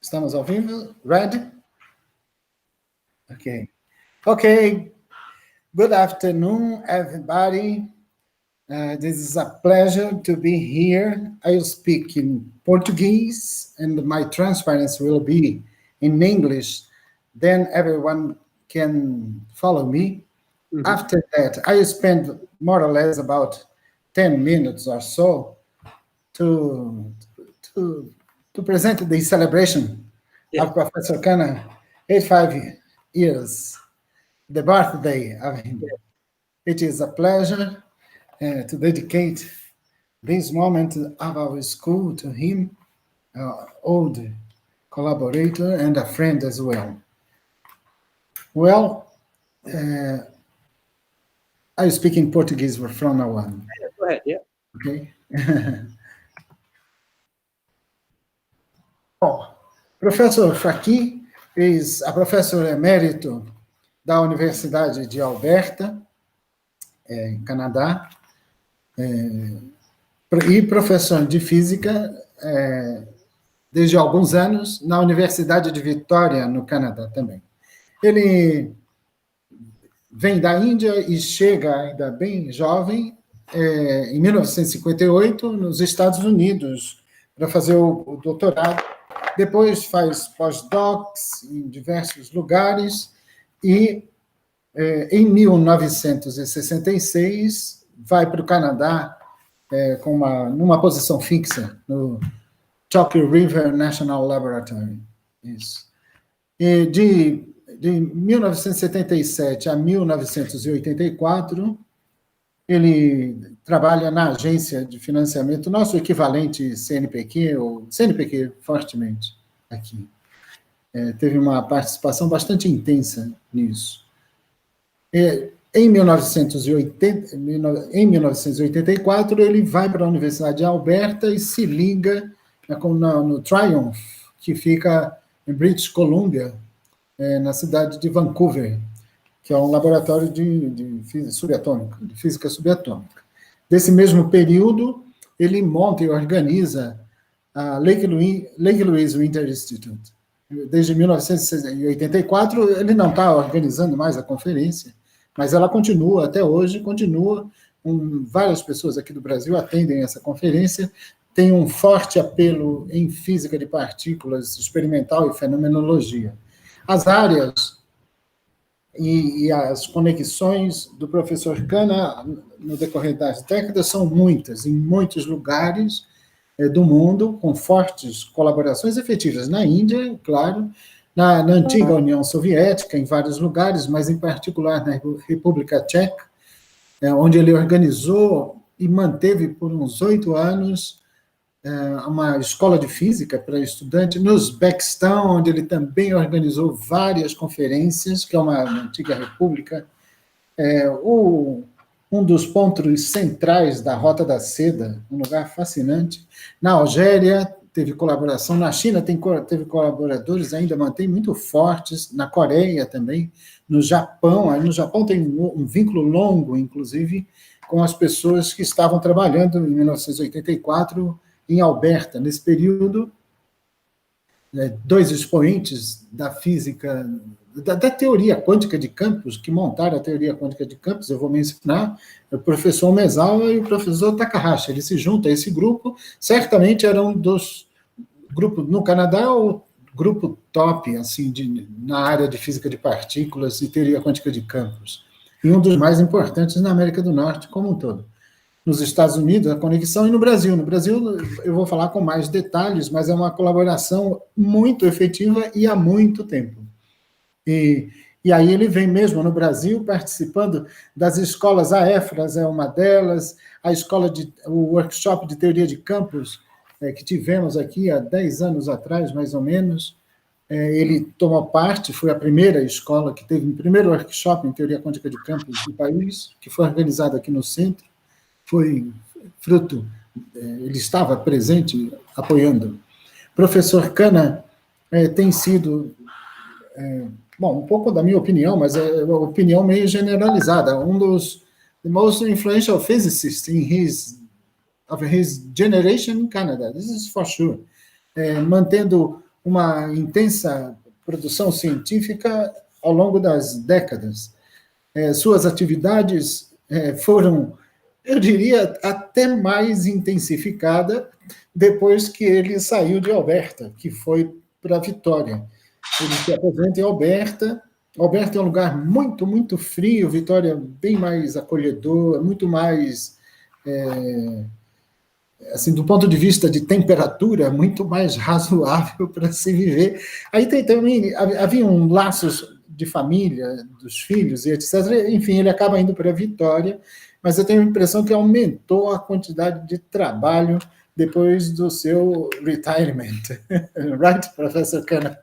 Estamos ao vivo? Ready? Okay. Okay. Good afternoon, everybody. This is a pleasure to be here. I will speak in Portuguese, and my transparency will be in English. Then everyone can follow me. Mm-hmm. After that, I will spend more or less about 10 minutes or so to present the celebration of Professor Khanna, 85 years, the birthday of him. It is a pleasure to dedicate this moment of our school to him, old collaborator and a friend as well. Well, I speak in Portuguese from now on. Go ahead, yeah. Okay. Bom, professor Faki é professor emérito da Universidade de Alberta, em Canadá, e professor de física desde alguns anos na Universidade de Vitória, no Canadá também. Ele vem da Índia e chega ainda bem jovem, em 1958, nos Estados Unidos, para fazer o doutorado. Depois faz pós-docs em diversos lugares e, em 1966, vai para o Canadá numa posição fixa no Chalky River National Laboratory. Isso. E de 1977 a 1984, ele trabalha na agência de financiamento, nosso equivalente CNPq, ou CNPq fortemente aqui. Teve uma participação bastante intensa nisso. Em 1984, ele vai para a Universidade de Alberta e se liga no Triumph, que fica em British Columbia, na cidade de Vancouver, que é um laboratório de física subatômica. Desse mesmo período, ele monta e organiza a Lake Louise Winter Institute. Desde 1984, ele não está organizando mais a conferência, mas ela continua, até hoje, várias pessoas aqui do Brasil atendem essa conferência, tem um forte apelo em física de partículas experimental e fenomenologia. As áreas e as conexões do professor Khanna no decorrer das décadas são muitas, em muitos lugares do mundo, com fortes colaborações efetivas na Índia, claro, na antiga União Soviética, em vários lugares, mas em particular na República Tcheca, onde ele organizou e manteve por uns 8 anos uma escola de física para estudantes, no Uzbequistão, onde ele também organizou várias conferências, que é uma antiga república, um dos pontos centrais da Rota da Seda, um lugar fascinante. Na Algéria, teve colaboração, na China teve colaboradores, ainda mantém muito fortes, na Coreia também, no Japão tem um vínculo longo, inclusive, com as pessoas que estavam trabalhando em 1984 em Alberta. Nesse período, 2 expoentes da física, da teoria quântica de campos, que montaram a teoria quântica de campos, eu vou mencionar, o professor Mezawa e o professor Takahashi. Eles se juntam a esse grupo, certamente eram dos grupos no Canadá, o grupo top, assim, na área de física de partículas e teoria quântica de campos, e um dos mais importantes na América do Norte como um todo. Nos Estados Unidos, a conexão, e no Brasil. No Brasil, eu vou falar com mais detalhes, mas é uma colaboração muito efetiva e há muito tempo. E aí ele vem mesmo no Brasil participando das escolas, a EFRAS é uma delas, o workshop de teoria de campos, que tivemos aqui há 10 anos atrás, mais ou menos, ele tomou parte, foi a primeira escola que teve o primeiro workshop em teoria quântica de campos do país, que foi organizado aqui no centro, foi fruto, ele estava presente, apoiando. Professor Khanna tem sido, um pouco da minha opinião, mas é uma opinião meio generalizada, um dos most influential physicists of his generation in Canada, this is for sure, mantendo uma intensa produção científica ao longo das décadas. Suas atividades foram, eu diria, até mais intensificadas depois que ele saiu de Alberta, que foi para Vitória. Ele se aposenta em Alberta. Alberta é um lugar muito, muito frio, Vitória bem mais acolhedor, muito mais, assim, do ponto de vista de temperatura, muito mais razoável para se viver. Aí também havia um laços de família, dos filhos e etc. Enfim, ele acaba indo para Vitória, mas eu tenho a impressão que aumentou a quantidade de trabalho depois do seu retirement. Right, Professor Khanna?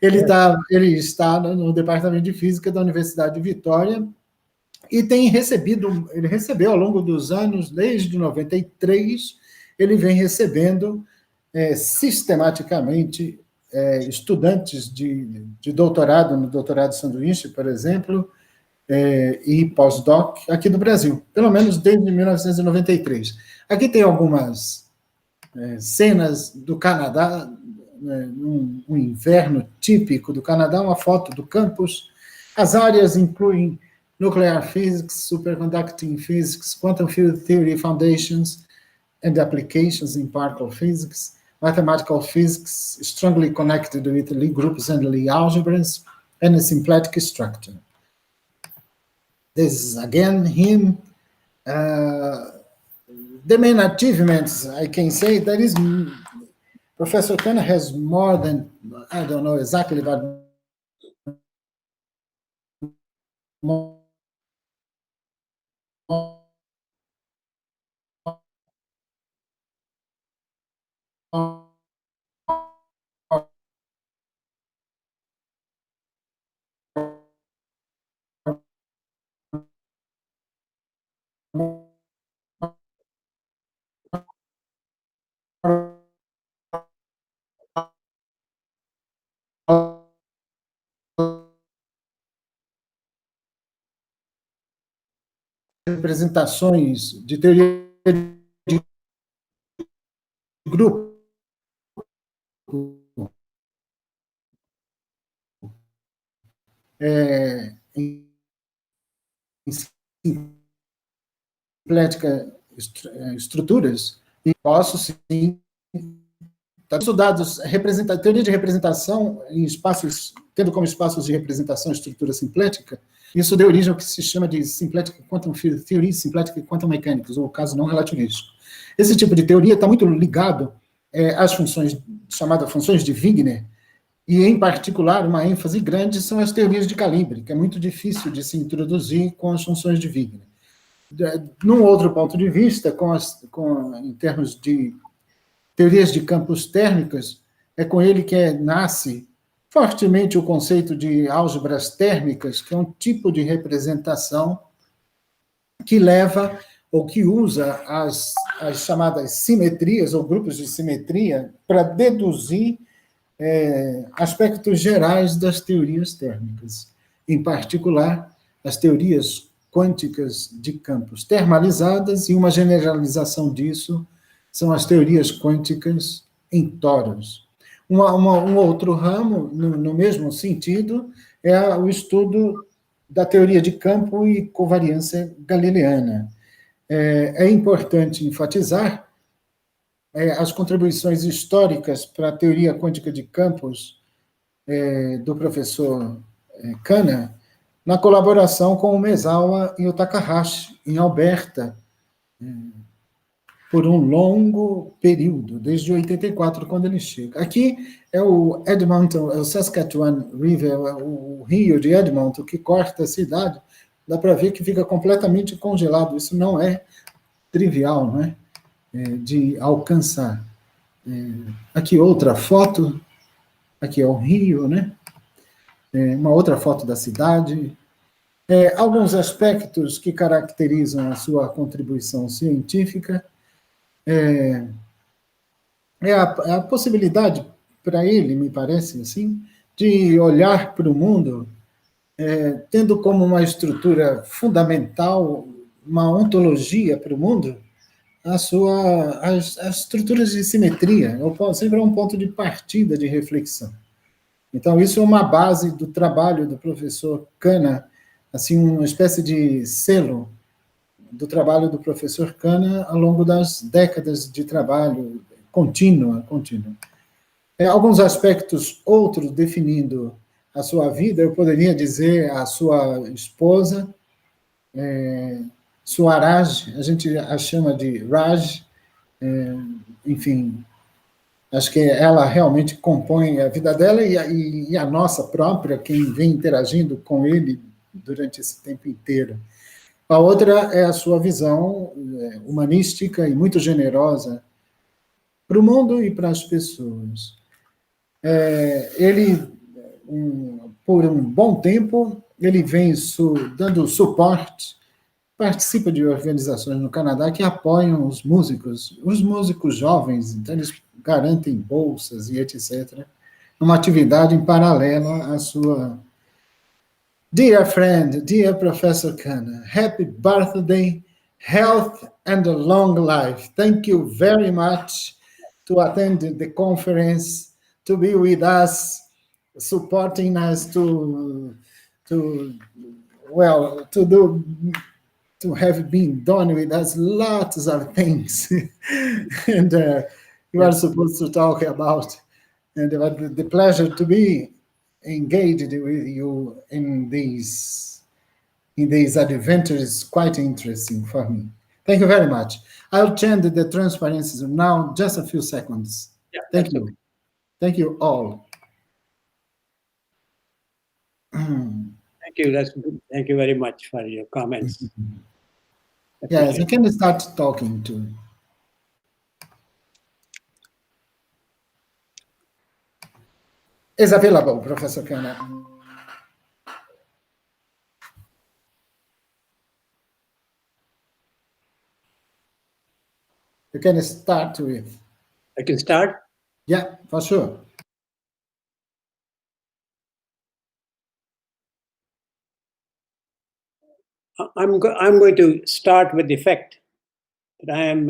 Ele está no Departamento de Física da Universidade de Vitória e ele recebeu ao longo dos anos, desde 93, ele vem recebendo sistematicamente estudantes de doutorado, no doutorado sanduíche, por exemplo, e pós-doc aqui do Brasil, pelo menos desde 1993. Aqui tem algumas cenas do Canadá, um inverno típico do Canadá, uma foto do campus. As áreas incluem Nuclear Physics, Superconducting Physics, Quantum Field Theory Foundations and Applications in Particle Physics, Mathematical Physics, strongly connected with Lie groups and Lie algebras, and a symplectic structure. This is again him. The main achievements, I can say, that is, Professor Khanna has more than, I don't know exactly, but more representações de teoria de grupo, em simplética estruturas, e posso, sim, estudados teoria de representação em espaços, tendo como espaços de representação a estrutura simplética. Isso deu origem ao que se chama de Symplectic Quantum Field Theory, Symplectic Quantum Mechanics, ou caso não relativístico. Esse tipo de teoria está muito ligado às funções, chamadas funções de Wigner, e, em particular, uma ênfase grande são as teorias de calibre, que é muito difícil de se introduzir com as funções de Wigner. Num outro ponto de vista, em termos de teorias de campos térmicas, é com ele que nasce fortemente o conceito de álgebras térmicas, que é um tipo de representação que leva ou que usa as chamadas simetrias ou grupos de simetria para deduzir aspectos gerais das teorias térmicas, em particular as teorias quânticas de campos termalizadas, e uma generalização disso são as teorias quânticas em tóruns. Um outro ramo, no mesmo sentido, é o estudo da teoria de campo e covariância galileana. É importante enfatizar as contribuições históricas para a teoria quântica de campos do professor Khanna, na colaboração com o Mesawa e o Takahashi, em Alberta, por um longo período, desde 84, quando ele chega. Aqui é o Edmonton, é o Saskatchewan River, o rio de Edmonton, que corta a cidade. Dá para ver que fica completamente congelado. Isso não é trivial, não é? De alcançar. Aqui outra foto, aqui é o rio, né? Uma outra foto da cidade. Alguns aspectos que caracterizam a sua contribuição científica. A possibilidade para ele, me parece assim, de olhar para o mundo tendo como uma estrutura fundamental uma ontologia para o mundo, as estruturas de simetria. Sempre é um ponto de partida de reflexão. Então, isso é uma base do trabalho do professor Khanna, assim, uma espécie de selo do trabalho do professor Khanna ao longo das décadas de trabalho contínua. Alguns aspectos outros definindo a sua vida, eu poderia dizer a sua esposa, Swaraj, a gente a chama de Raj, enfim, acho que ela realmente compõe a vida dela e a nossa própria, quem vem interagindo com ele durante esse tempo inteiro. A outra é a sua visão humanística e muito generosa para o mundo e para as pessoas. Ele, por um bom tempo, ele vem dando suporte, participa de organizações no Canadá que apoiam os músicos jovens, então eles garantem bolsas e etc. Uma atividade em paralela à sua. Dear friend, dear Professor Khanna, happy birthday, health and a long life. Thank you very much to attend the conference, to be with us, supporting us well, to have been done with us lots of things. And you are supposed to talk about, and the pleasure to be engaged with you in these adventures is quite interesting for me. Thank you very much. I'll change the transparency now, just a few seconds. Yeah, Thank you. Okay. Thank you all. Thank you. That's good. Thank you very much for your comments. Yes, I can start talking too. Is available, Professor Khanna. You can start with. I can start? Yeah, for sure. I'm going to start with the fact that I'm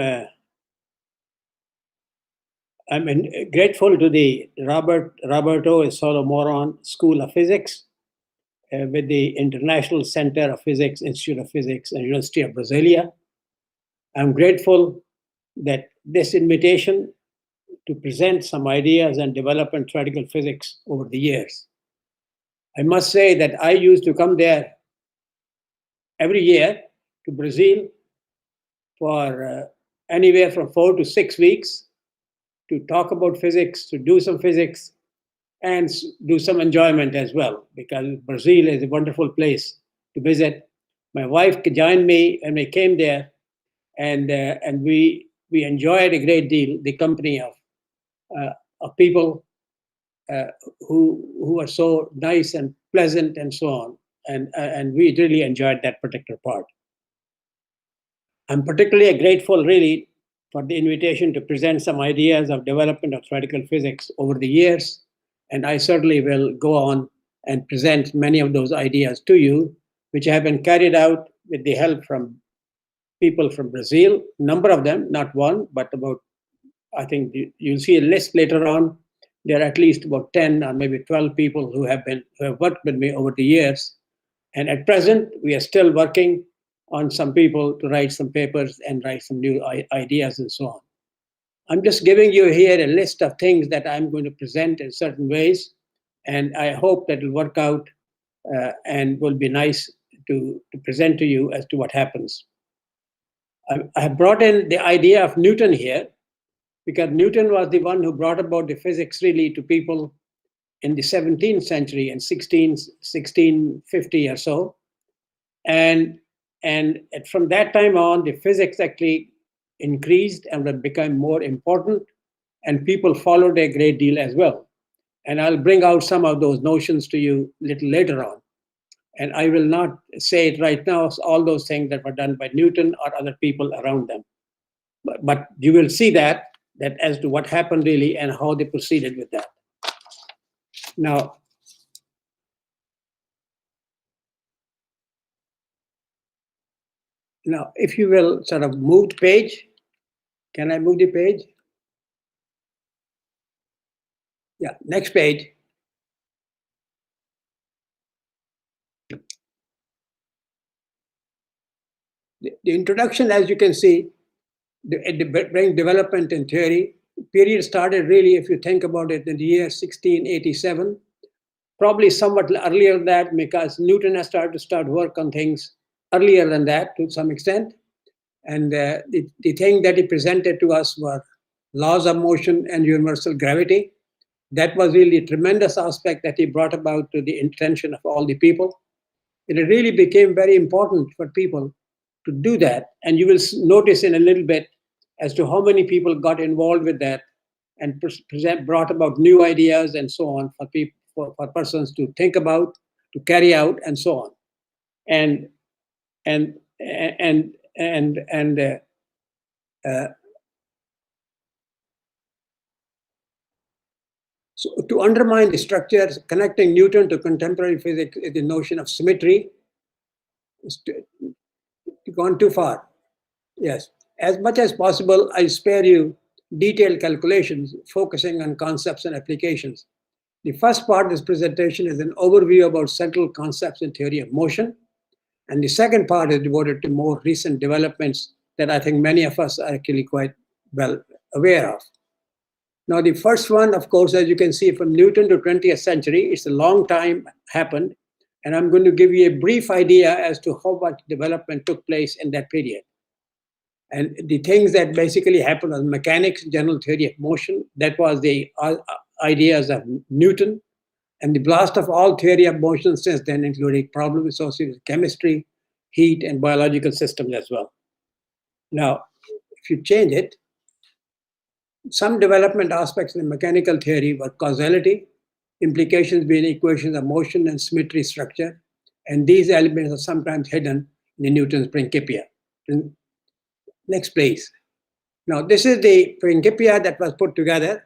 grateful to the Roberto Solomoron School of Physics with the International Center of Physics, Institute of Physics, and University of Brasilia. I'm grateful that this invitation to present some ideas and development theoretical physics over the years. I must say that I used to come there every year to Brazil for anywhere from 4 to 6 weeks to talk about physics, to do some physics, and do some enjoyment as well, because Brazil is a wonderful place to visit. My wife joined me and we came there, and we enjoyed a great deal the company of people who are so nice and pleasant and so on, and we really enjoyed that particular part. I'm particularly grateful, really, for the invitation to present some ideas of development of theoretical physics over the years. And I certainly will go on and present many of those ideas to you, which have been carried out with the help from people from Brazil, a number of them, not one, but about, I think you'll see a list later on. There are at least about 10 or maybe 12 people who have worked with me over the years. And at present, we are still working on some people to write some papers and write some new ideas and so on. I'm just giving you here a list of things that I'm going to present in certain ways, and I hope that it'll work out and will be nice to present to you as to what happens. I have brought in the idea of Newton here, because Newton was the one who brought about the physics really to people in the 17th century and 1650 or so. And from that time on, the physics actually increased and became more important, and people followed a great deal as well. And I'll bring out some of those notions to you a little later on. And I will not say it right now, all those things that were done by Newton or other people around them. But you will see that as to what happened really and how they proceeded with that. Now, if you will sort of move the page. Can I move the page? Yeah, next page. The introduction, as you can see, the brain development in theory period started really, if you think about it, in the year 1687. Probably somewhat earlier than that, because Newton has started to start work on things earlier than that to some extent. And the thing that he presented to us were laws of motion and universal gravity. That was really a tremendous aspect that he brought about to the attention of all the people. And it really became very important for people to do that. And you will notice in a little bit as to how many people got involved with that and brought about new ideas and so on for people, for persons to think about, to carry out, and so on. So to undermine the structures connecting Newton to contemporary physics is the notion of symmetry. It's gone too far. Yes. As much as possible, I spare you detailed calculations focusing on concepts and applications. The first part of this presentation is an overview about central concepts in theory of motion. And the second part is devoted to more recent developments that I think many of us are actually quite well aware of. Now, the first one, of course, as you can see, from Newton to 20th century, it's a long time happened. And I'm going to give you a brief idea as to how much development took place in that period. And the things that basically happened was mechanics, general theory of motion. That was the ideas of Newton. And the blast of all theory of motion since then, including problems associated with chemistry, heat, and biological systems as well. Now, if you change it, some development aspects in the mechanical theory were causality, implications being equations of motion and symmetry structure, and these elements are sometimes hidden in Newton's Principia. Next, please. Now, this is the Principia that was put together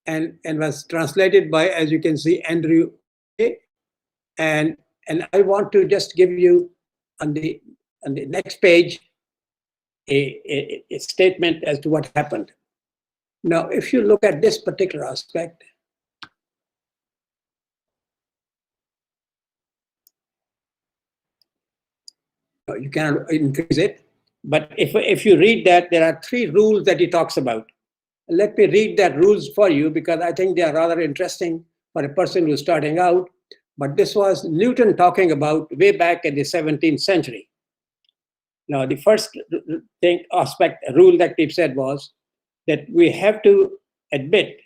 and was translated by, as you can see, Andrew. And I want to just give you on the next page a statement as to what happened. Now, if you look at this particular aspect, you cannot increase it. But if you read that, there are 3 rules that he talks about. Let me read that rules for you because I think they are rather interesting for a person who's starting out. But this was Newton talking about way back in the 17th century. Now, the first rule that he said was that we have to admit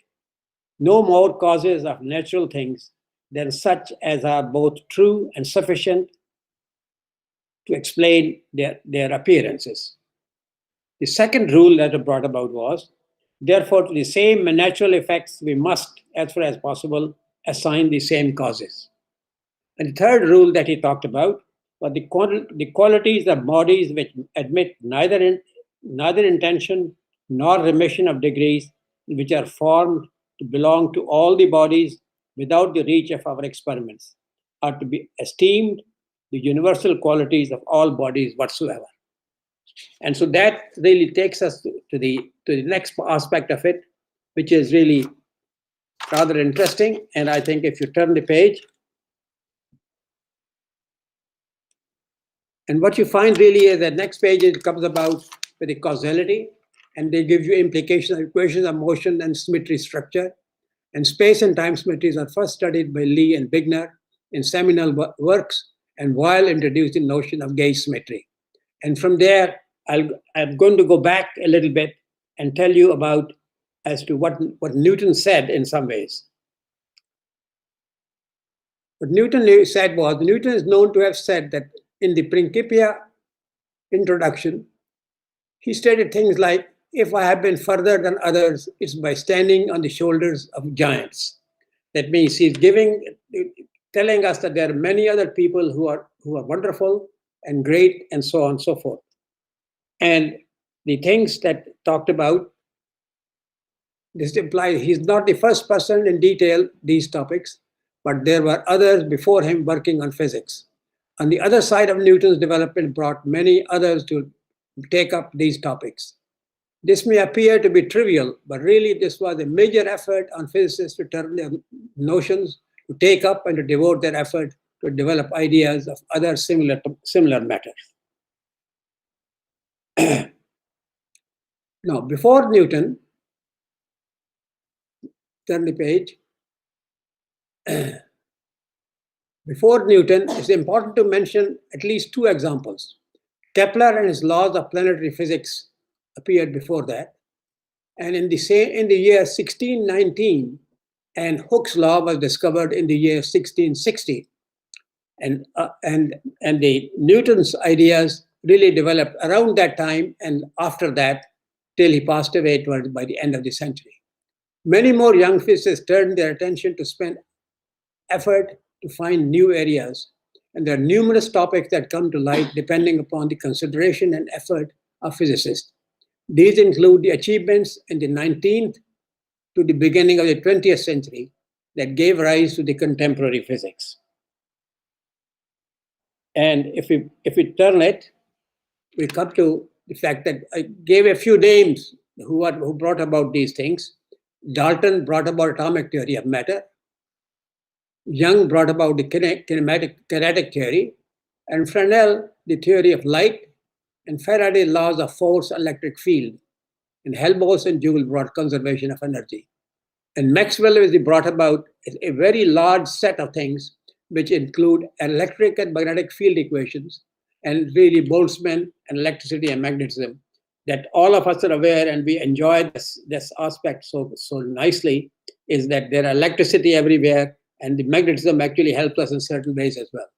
no more causes of natural things than such as are both true and sufficient to explain their appearances. The second rule that was brought about was, therefore, to the same natural effects, we must, as far as possible, assign the same causes. And the third rule that he talked about was the qualities of bodies which admit neither intention nor remission of degrees, which are formed to belong to all the bodies without the reach of our experiments, are to be esteemed the universal qualities of all bodies whatsoever. And so that really takes us to the next aspect of it, which is really rather interesting. And I think if you turn the page, and what you find really is that next page, it comes about with the causality, and they give you implications of equations of motion and symmetry structure. And space and time symmetries are first studied by Lee and Bigner in seminal works, and Weil introduced the notion of gauge symmetry. And from there, I'm going to go back a little bit and tell you about as to what Newton said in some ways. What Newton said was, Newton is known to have said that in the Principia introduction, he stated things like, if I have been further than others, it's by standing on the shoulders of giants. That means he's telling us that there are many other people who are wonderful and great and so on and so forth. And the things that talked about, this implies he's not the first person in detail these topics, but there were others before him working on physics. On the other side of Newton's development brought many others to take up these topics. This may appear to be trivial, but really this was a major effort on physicists to turn their notions, to take up and to devote their effort to develop ideas of other similar matters. Now, before Newton, turn the page. Before Newton, it's important to mention at least two examples. Kepler and his laws of planetary physics appeared before that. And in the year 1619, and Hooke's law was discovered in the year 1660. And the Newton's ideas really developed around that time and after that till he passed away by the end of the century. Many more young physicists turned their attention to spend effort to find new areas. And there are numerous topics that come to light depending upon the consideration and effort of physicists. These include the achievements in the 19th to the beginning of the 20th century that gave rise to the contemporary physics. And if we turn it, we come to the fact that I gave a few names who brought about these things. Dalton brought about atomic theory of matter. Young brought about the kinetic theory, and Fresnel the theory of light, and Faraday laws of force and electric field, and Bose and Joule brought conservation of energy. And Maxwell brought about a very large set of things which include electric and magnetic field equations, and really Boltzmann and electricity and magnetism, that all of us are aware, and we enjoy this aspect so nicely, is that there are electricity everywhere, and the magnetism actually helps us in certain ways as well.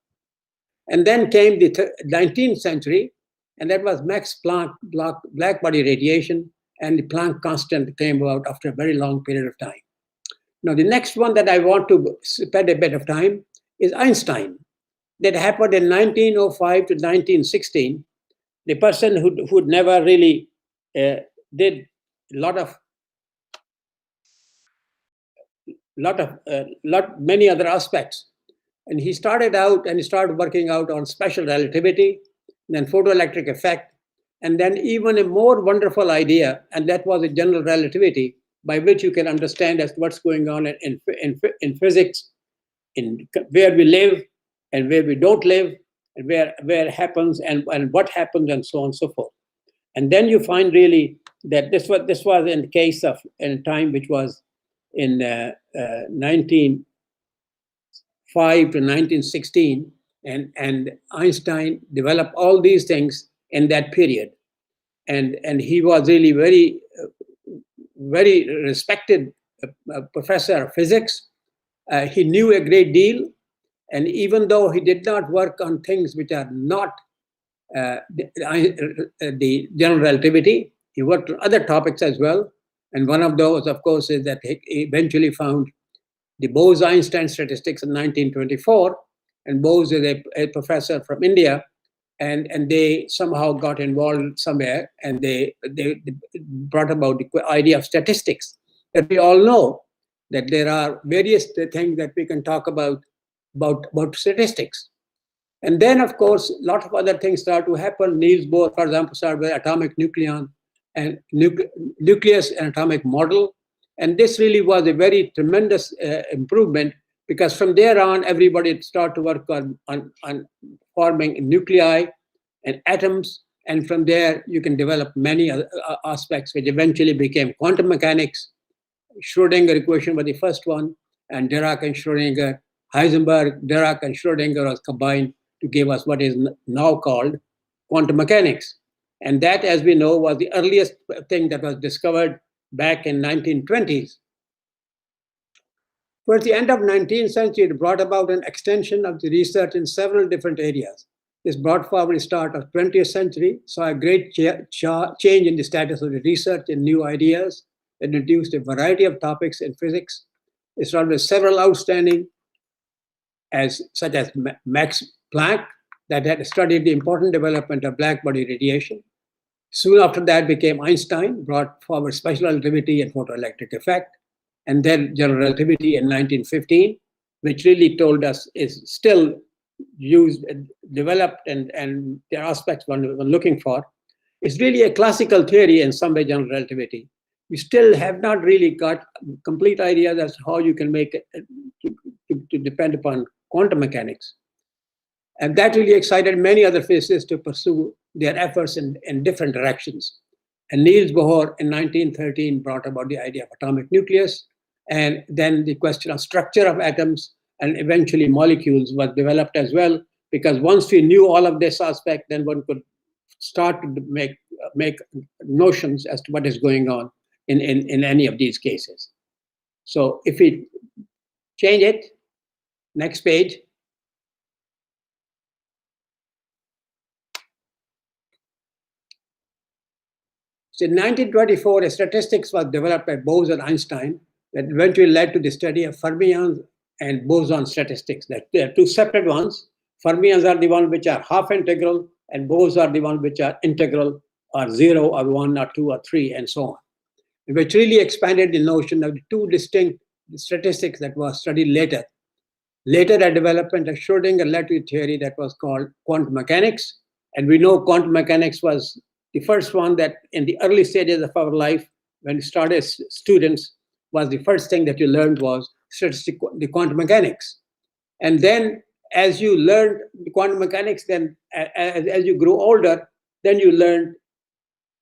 And then came the 19th century, and that was Max Planck black body radiation, and the Planck constant came about after a very long period of time. Now, the next one that I want to spend a bit of time is Einstein. That happened in 1905 to 1916. The person who never really did many other aspects. And he started out and he started working out on special relativity, then photoelectric effect, and then even a more wonderful idea, and that was a general relativity, by which you can understand as what's going on in physics, in where we live and where we don't live, and where it happens and what happens, and so on and so forth. And then you find really that this was in the case of in time which was in 1905 to 1916, and Einstein developed all these things in that period, and he was really very respected professor of physics. He knew a great deal, and even though he did not work on things which are not the general relativity, he worked on other topics as well. And one of those, of course, is that he eventually found the Bose-Einstein statistics in 1924. And Bose is a professor from India, and they somehow got involved somewhere, and they brought about the idea of statistics. And we all know that there are various things that we can talk about statistics. And then, of course, a lot of other things start to happen. Niels Bohr, for example, started with atomic nucleon and nucleus and atomic model. And this really was a very tremendous improvement, because from there on, everybody started to work on forming nuclei and atoms. And from there, you can develop many other aspects, which eventually became quantum mechanics. Schrödinger equation was the first one, and Dirac and Schrödinger, Heisenberg, Dirac, and Schrödinger was combined to give us what is now called quantum mechanics. And that, as we know, was the earliest thing that was discovered back in 1920s. Towards the end of 19th century, it brought about an extension of the research in several different areas. This brought forward the start of 20th century, saw a great change in the status of the research and new ideas. It introduced a variety of topics in physics. It started with several outstanding, such as Max Planck, that had studied the important development of black body radiation. Soon after that became Einstein, brought forward special relativity and photoelectric effect, and then general relativity in 1915, which really told us is still used, developed, and the aspects one was looking for. It's really a classical theory in some way, general relativity. We still have not really got complete ideas as to how you can make it to depend upon quantum mechanics. And that really excited many other physicists to pursue their efforts in different directions. And Niels Bohr in 1913 brought about the idea of atomic nucleus, and then the question of structure of atoms and eventually molecules was developed as well, because once we knew all of this aspect, then one could start to make notions as to what is going on in any of these cases. So if we change it, next page. So in 1924, a statistics was developed by Bose and Einstein that eventually led to the study of fermions and boson statistics. That there are two separate ones. Fermions are the ones which are half integral, and Bose are the ones which are integral, or 0 or 1 or 2 or 3 and so on, which really expanded the notion of the two distinct statistics that was studied later. Later, a development of Schrödinger relativity theory that was called quantum mechanics. And we know quantum mechanics was the first one that in the early stages of our life, when we started as students, was the first thing that you learned was the quantum mechanics. And then as you learned the quantum mechanics, then as you grew older, then you learned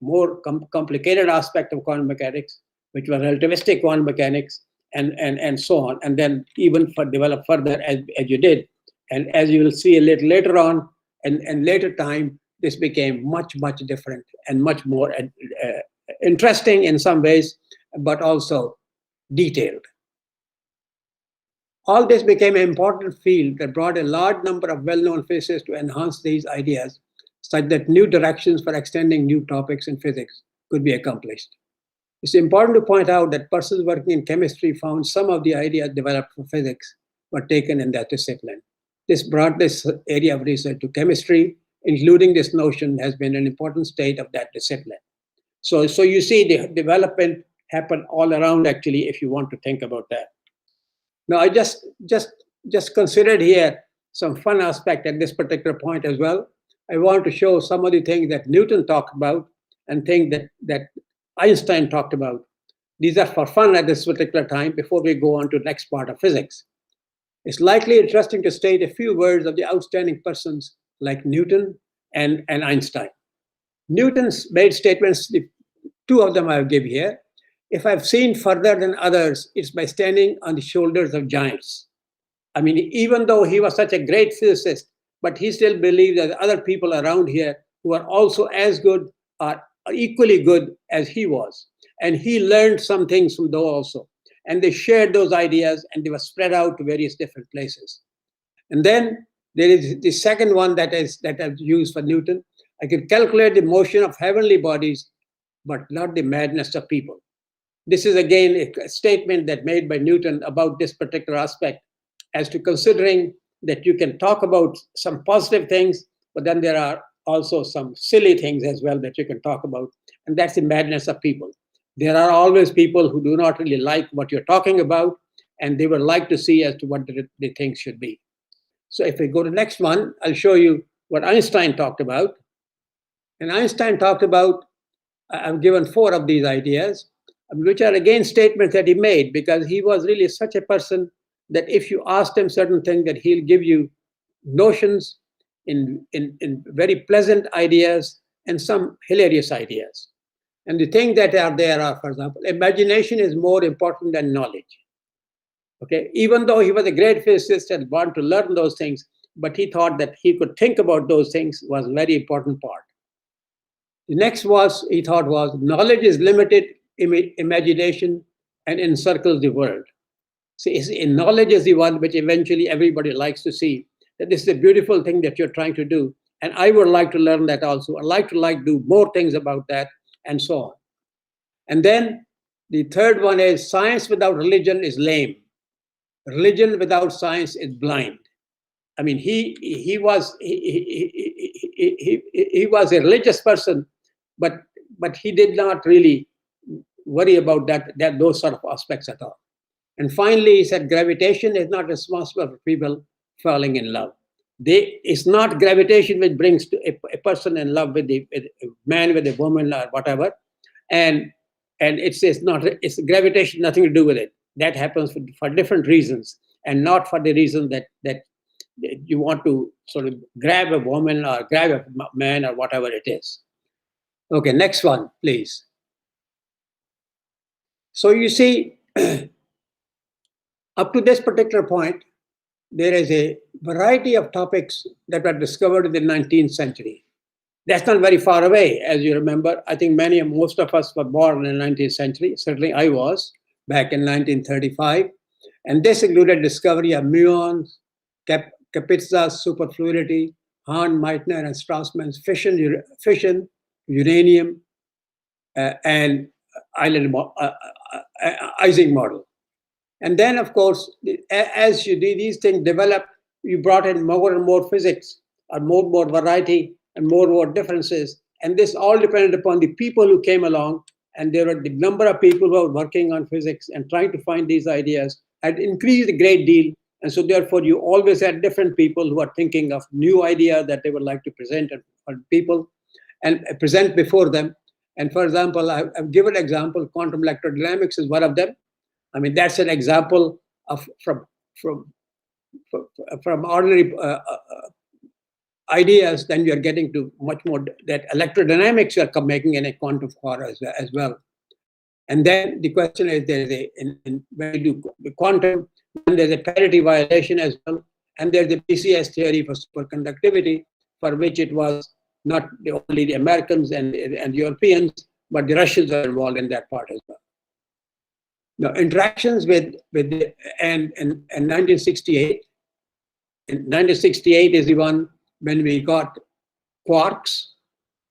more complicated aspect of quantum mechanics, which was relativistic quantum mechanics, and so on, and then even develop further as you did. And as you will see a little later on, and later time, this became much different and much more interesting in some ways, but also detailed. All this became an important field that brought a large number of well-known physicists to enhance these ideas, such that new directions for extending new topics in physics could be accomplished. It's important to point out that persons working in chemistry found some of the ideas developed for physics were taken in that discipline. This brought this area of research to chemistry, including this notion has been an important state of that discipline. So you see the development happen all around, actually, if you want to think about that. Now, I just considered here some fun aspect at this particular point as well. I want to show some of the things that Newton talked about and things that Einstein talked about. These are for fun at this particular time before we go on to the next part of physics. It's likely interesting to state a few words of the outstanding persons like Newton and Einstein. Newton's made statements, the two of them I'll give here. If I've seen further than others, it's by standing on the shoulders of giants. I mean, even though he was such a great physicist, but he still believed that other people around here who are also as good are equally good as he was. And he learned some things from those also. And they shared those ideas and they were spread out to various different places. And then there is the second one that I've used for Newton. I can calculate the motion of heavenly bodies, but not the madness of people. This is again a statement that made by Newton about this particular aspect, as to considering that you can talk about some positive things, but then there are also some silly things as well that you can talk about, and that's the madness of people. There are always people who do not really like what you're talking about, and they would like to see as to what the things should be. So if we go to the next one, I'll show you what Einstein talked about. And Einstein talked about, I've given 4 of these ideas, which are again statements that he made, because he was really such a person that if you asked him certain things, that he'll give you notions in very pleasant ideas and some hilarious ideas. And the things that are there are, for example, imagination is more important than knowledge. Okay, even though he was a great physicist and wanted to learn those things, but he thought that he could think about those things was a very important part. The next he thought was knowledge is limited imagination and encircles the world. See, knowledge is the one which eventually everybody likes to see, that this is a beautiful thing that you're trying to do. And I would like to learn that also. I'd like to do more things about that, and so on. And then the third one is science without religion is lame. Religion without science is blind. I mean, he was a religious person, but he did not really worry about those sort of aspects at all. And finally, he said gravitation is not responsible for people falling in love. it's not gravitation which brings to a person in love with a man, with a woman, or whatever, and it's gravitation, nothing to do with it. That happens for different reasons, and not for the reason that you want to sort of grab a woman or grab a man or whatever it is. Okay, next one, please. So you see, up to this particular point, there is a variety of topics that were discovered in the 19th century. That's not very far away, as you remember. I think most of us were born in the 19th century. Certainly I was, back in 1935. And this included discovery of muons, Kapitza's superfluidity, Hahn, Meitner, and Strassman's fission, uranium, and Ising model. And then, of course, as you do these things develop, you brought in more and more physics, or more variety, and more differences. And this all depended upon the people who came along. And there were the number of people who were working on physics and trying to find these ideas had increased a great deal. And so therefore, you always had different people who are thinking of new ideas that they would like to present for people and present before them. And for example, I've given an example, quantum electrodynamics is one of them. I mean, that's an example of from ordinary ideas. Then you're getting to much more that electrodynamics you are making in a quantum core as well. And then the question is, when you do the quantum, then there's a parity violation as well, and there's the BCS theory for superconductivity, for which it was not only the Americans and Europeans, but the Russians are involved in that part as well. Now, interactions with the, and 1968. In 1968 is the one when we got quarks,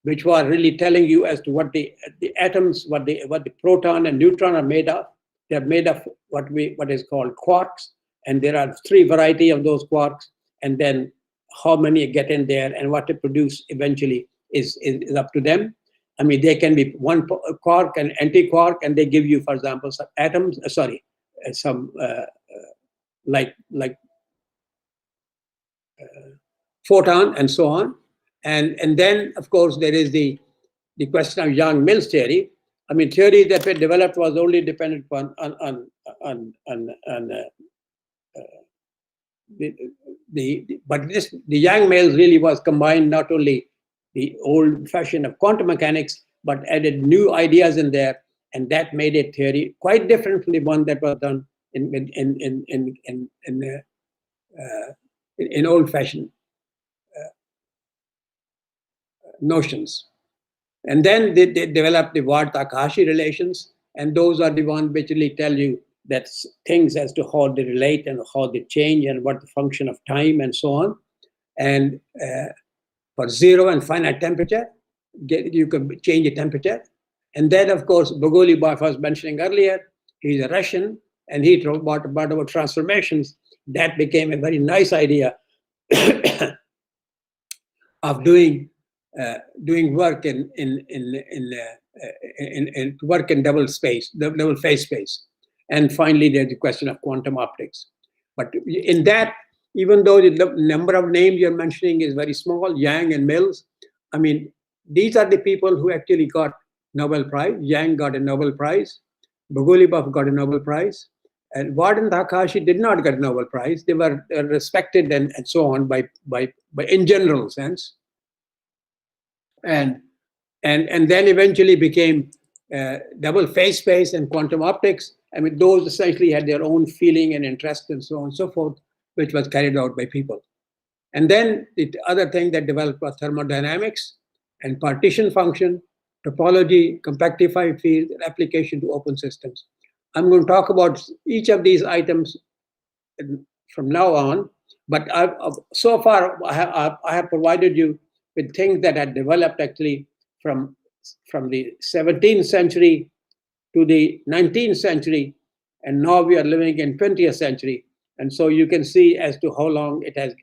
which were really telling you as to what the atoms, what the proton and neutron are made of. They're made of what is called quarks, and there are 3 varieties of those quarks, and then how many get in there and what to produce eventually is up to them. I mean, they can be one quark and anti-quark, and they give you, for example, some atoms. Photon and so on. And then, of course, there is the question of Young-Mills theory. I mean, theory that were developed was only dependent upon but the Young-Mills really was combined not only the old fashion of quantum mechanics, but added new ideas in there, and that made a theory quite different from the one that was done in old-fashioned notions. And then they developed the Ward-Takahashi relations, and those are the ones which really tell you that things as to how they relate and how they change and what the function of time and so on. And for zero and finite temperature, you can change the temperature. And then, of course, Bogoliubov I was mentioning earlier, he's a Russian, and he brought about transformations. That became a very nice idea of doing work in work in double phase space. And finally, there's the question of quantum optics. But in that, even though the number of names you're mentioning is very small, Yang and Mills, I mean, these are the people who actually got Nobel Prize. Yang got a Nobel Prize. Bogoliubov got a Nobel Prize. And Ward and Takahashi did not get a Nobel Prize. They were respected and so on by in general sense. And then eventually became double phase space and quantum optics. I mean, those essentially had their own feeling and interest and so on and so forth, which was carried out by people. And then the other thing that developed was thermodynamics and partition function, topology, compactified field, and application to open systems. I'm going to talk about each of these items from now on, but so far I have provided you with things that had developed actually from the 17th century to the 19th century, and now we are living in 20th century. And so you can see as to how long it has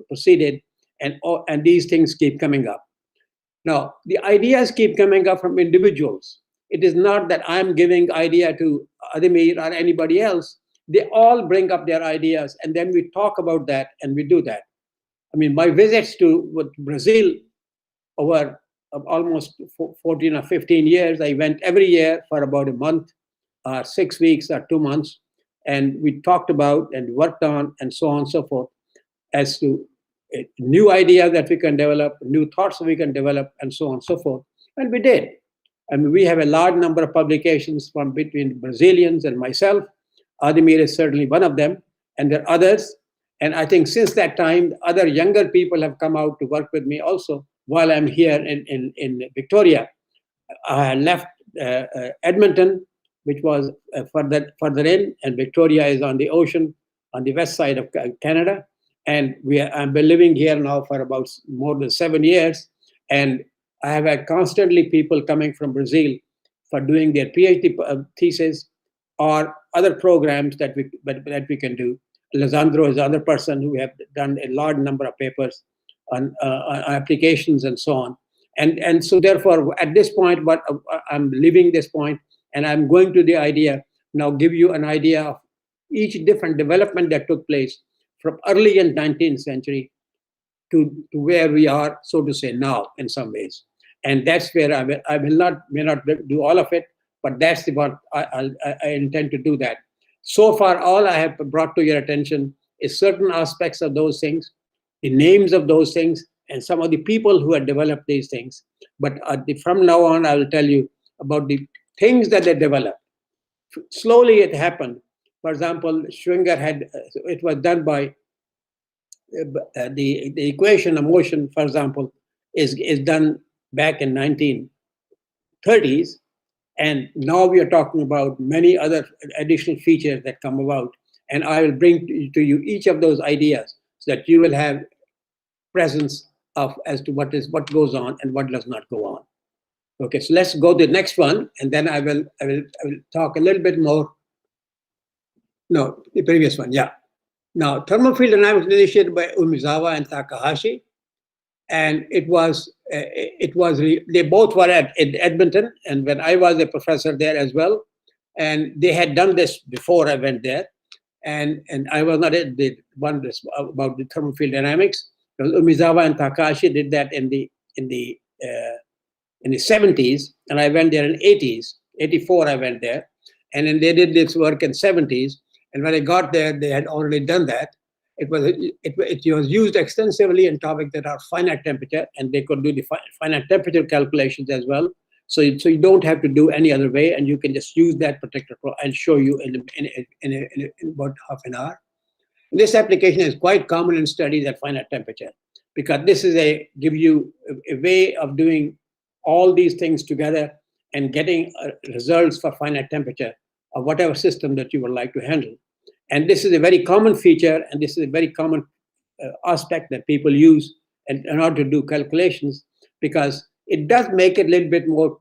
proceeded, and these things keep coming up. Now, the ideas keep coming up from individuals. It is not that I'm giving idea to Ademir or anybody else. They all bring up their ideas, and then we talk about that and we do that. I mean, my visits to Brazil over almost 14 or 15 years, I went every year for about a month, or 6 weeks, or 2 months, and we talked about and worked on and so on and so forth as to new ideas that we can develop, new thoughts we can develop, and so on and so forth. And we did. I mean, we have a large number of publications from between Brazilians and myself. Ademir is certainly one of them, and there are others. And I think since that time, other younger people have come out to work with me also while I'm here in Victoria. I left Edmonton, which was further in, and Victoria is on the ocean on the west side of Canada. And I've been living here now for about more than 7 years. And I have had constantly people coming from Brazil for doing their PhD thesis or other programs that we can do. Alessandro is another person who have done a large number of papers on applications and so on. And so therefore, at this point, what I'm leaving this point, and I'm going to the idea, now give you an idea of each different development that took place from early in 19th century to where we are, so to say, now in some ways. And that's where I may not do all of it, but that's what I intend to do that. So far, all I have brought to your attention is certain aspects of those things, the names of those things, and some of the people who have developed these things. But from now on, I will tell you about the things that they developed. Slowly it happened. For example, Schwinger it was done by the equation of motion, for example, is done back in 1930s. And now we are talking about many other additional features that come about. And I will bring to you each of those ideas so that you will have presence of as to what goes on and what does not go on. Okay, so let's go to the next one, and then I will talk a little bit more. No, the previous one, yeah. Now, Thermofield Dynamics was initiated by Umezawa and Takahashi, and they both were at Edmonton, and when I was a professor there as well, and they had done this before I went there, and I was not the one about the Thermofield Dynamics. Umezawa and Takahashi did that in the 70s, and I went there in 80s. 84 I went there, and then they did this work in 70s. And when I got there, they had already done that. It was used extensively in topics that are finite temperature, and they could do the finite temperature calculations as well. So you don't have to do any other way, and you can just use that particular. I'll show you in about half an hour. This application is quite common in studies at finite temperature, because this is give you a way of doing all these things together and getting results for finite temperature of whatever system that you would like to handle. And this is a very common feature, and this is a very common aspect that people use in order to do calculations, because it does make it a little bit more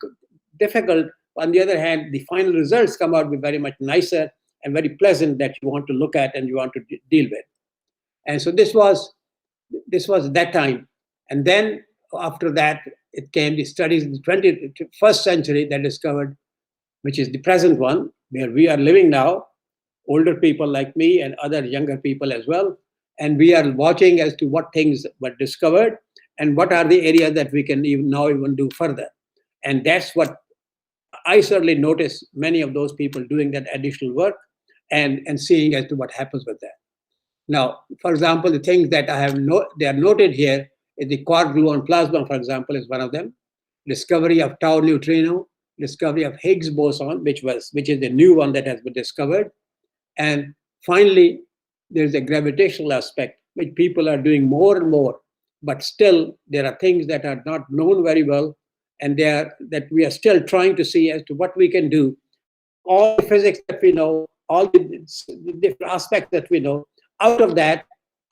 difficult. On the other hand, the final results come out with very much nicer and very pleasant that you want to look at and you want to deal with. And so this was that time. And then after that, it came the studies in the 21st century that discovered, which is the present one, where we are living now, older people like me and other younger people as well. And we are watching as to what things were discovered and what are the areas that we can even do further. And that's what I certainly notice many of those people doing that additional work and seeing as to what happens with that. Now, for example, the things that they are noted here is the Quadrilateral Plasma, for example, is one of them. Discovery of tau neutrino, discovery of Higgs boson, which is the new one that has been discovered. And finally, there's a gravitational aspect, which people are doing more and more, but still there are things that are not known very well, and that we are still trying to see as to what we can do. All the physics that we know, all the different aspects that we know, out of that,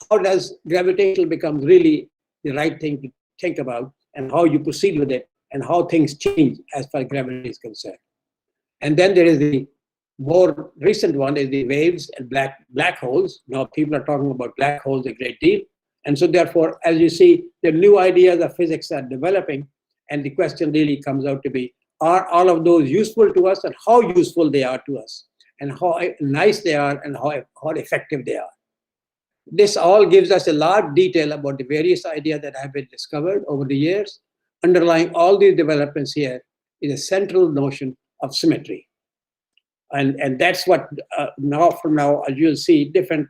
how does gravitational become really the right thing to think about, and how you proceed with it, and how things change as far as gravity is concerned. And then there is the more recent one is the waves and black holes. Now people are talking about black holes a great deal. And so therefore, as you see, the new ideas of physics are developing, and the question really comes out to be, are all of those useful to us, and how useful they are to us, and how nice they are, and how effective they are. This all gives us a lot of detail about the various ideas that have been discovered over the years. Underlying all these developments here is a central notion of symmetry. And that's what from now, as you'll see, different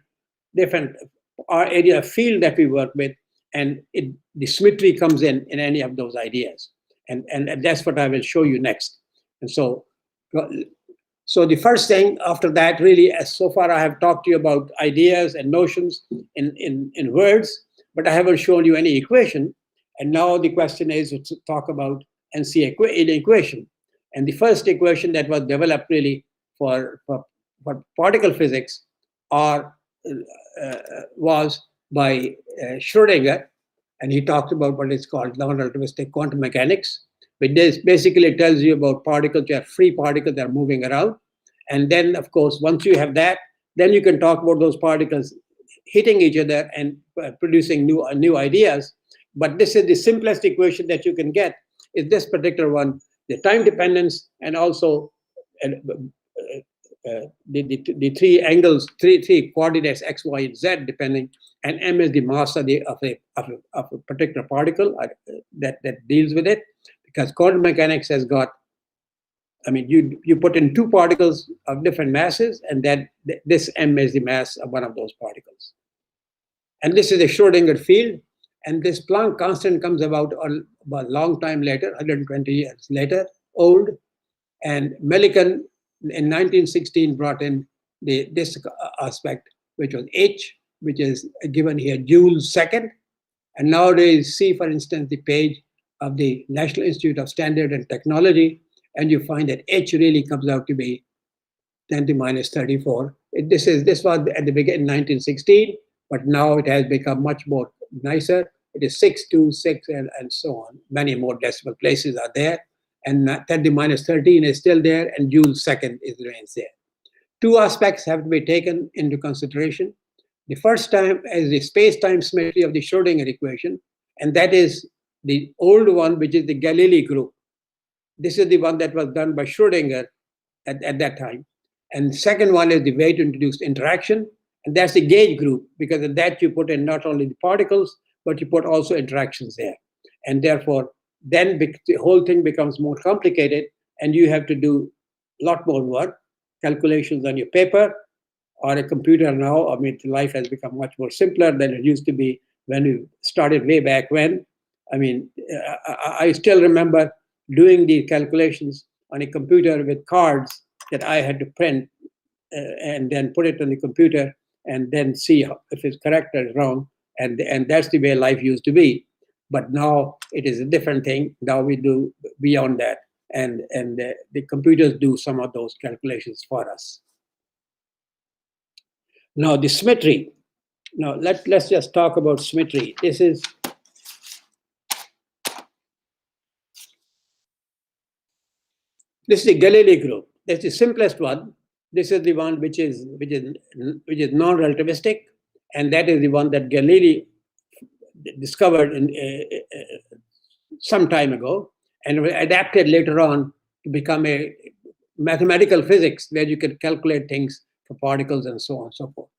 our area of field that we work with, and the symmetry comes in any of those ideas. And that's what I will show you next. And so the first thing after that, really, as so far I have talked to you about ideas and notions in words, but I haven't shown you any equation. And now the question is to talk about and see an equation. And the first equation that was developed really for particle physics was by Schrödinger, and he talked about what is called non-relativistic quantum mechanics, which basically tells you about particles, you have free particles that are moving around. And then, of course, once you have that, then you can talk about those particles hitting each other and producing new ideas. But this is the simplest equation that you can get, is this particular one, the time dependence, and also the three angles, three coordinates, x, y, and z, depending, and m is the mass of a particular particle that deals with it. Because quantum mechanics has got, I mean, you put in two particles of different masses, and then this m is the mass of one of those particles. And this is a Schrödinger field, and this Planck constant comes about a long time later, 120 years later, old. And Millikan in 1916 brought in this aspect, which was h, which is given here joules second. And nowadays, see, for instance, the page of the National Institute of Standard and Technology, and you find that h really comes out to be 10 to minus 34. This was at the beginning, 1916, but now it has become much more nicer. It is 626 and so on. Many more decimal places are there. And 10 to minus 13 is still there, and joule second remains there. Two aspects have to be taken into consideration. The first time is the space-time symmetry of the Schrödinger equation, and that is the old one, which is the Galilei group. This is the one that was done by Schrödinger at that time. And the second one is the weight-induced interaction, and that's the gauge group, because in that you put in not only the particles, but you put also interactions there. And therefore, then the whole thing becomes more complicated, and you have to do a lot more work, calculations on your paper or a computer now. I mean, life has become much more simpler than it used to be when we started way back when. I mean, I still remember doing the calculations on a computer with cards that I had to print and then put it on the computer and then see if it's correct or wrong. And that's the way life used to be. But now it is a different thing. Now we do beyond that. And the computers do some of those calculations for us. Now the symmetry. Now let's just talk about symmetry. This is the Galilei group. That's the simplest one. This is the one which is non-relativistic, and that is the one that Galilei discovered some time ago, and adapted later on to become a mathematical physics where you can calculate things for particles and so on and so forth.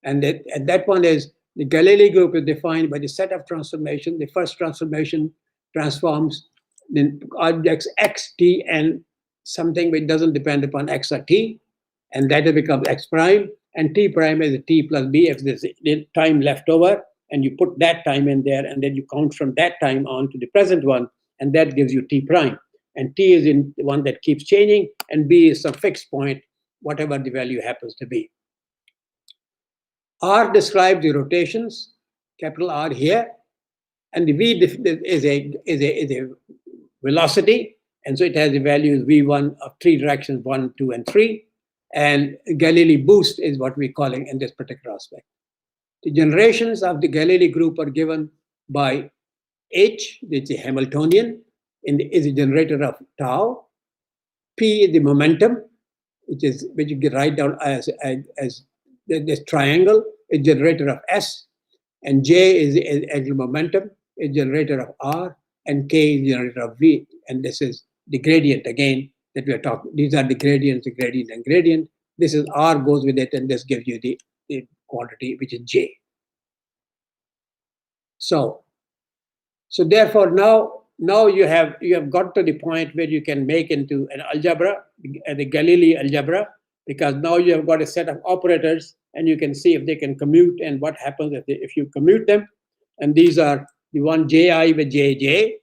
And at that point is the Galilei group is defined by the set of transformation. The first transformation transforms the objects x, t, and something which doesn't depend upon x or t, and that will become x prime, and t prime is a t plus b if there's time left over, and you put that time in there, and then you count from that time on to the present one, and that gives you t prime. And t is in the one that keeps changing, and b is some fixed point, whatever the value happens to be. R describes the rotations, capital R here, and the v is a velocity, and so it has the values v1 of three directions, 1, 2, and 3. And Galilei boost is what we're calling in this particular aspect. The generations of the Galilei group are given by H, which is Hamiltonian, is a generator of tau. P is the momentum, which you can write down as this triangle, a generator of S. And J is the angular momentum, a generator of R. And K is the generator of V. And this is the gradient again that we are talking. These are the gradients, the gradient and gradient. This is R goes with it, and this gives you the quantity, which is J. So therefore now you have got to the point where you can make into an algebra, the Galilei algebra, because now you have got a set of operators and you can see if they can commute and what happens if you commute them. And these are the one Ji with Jj,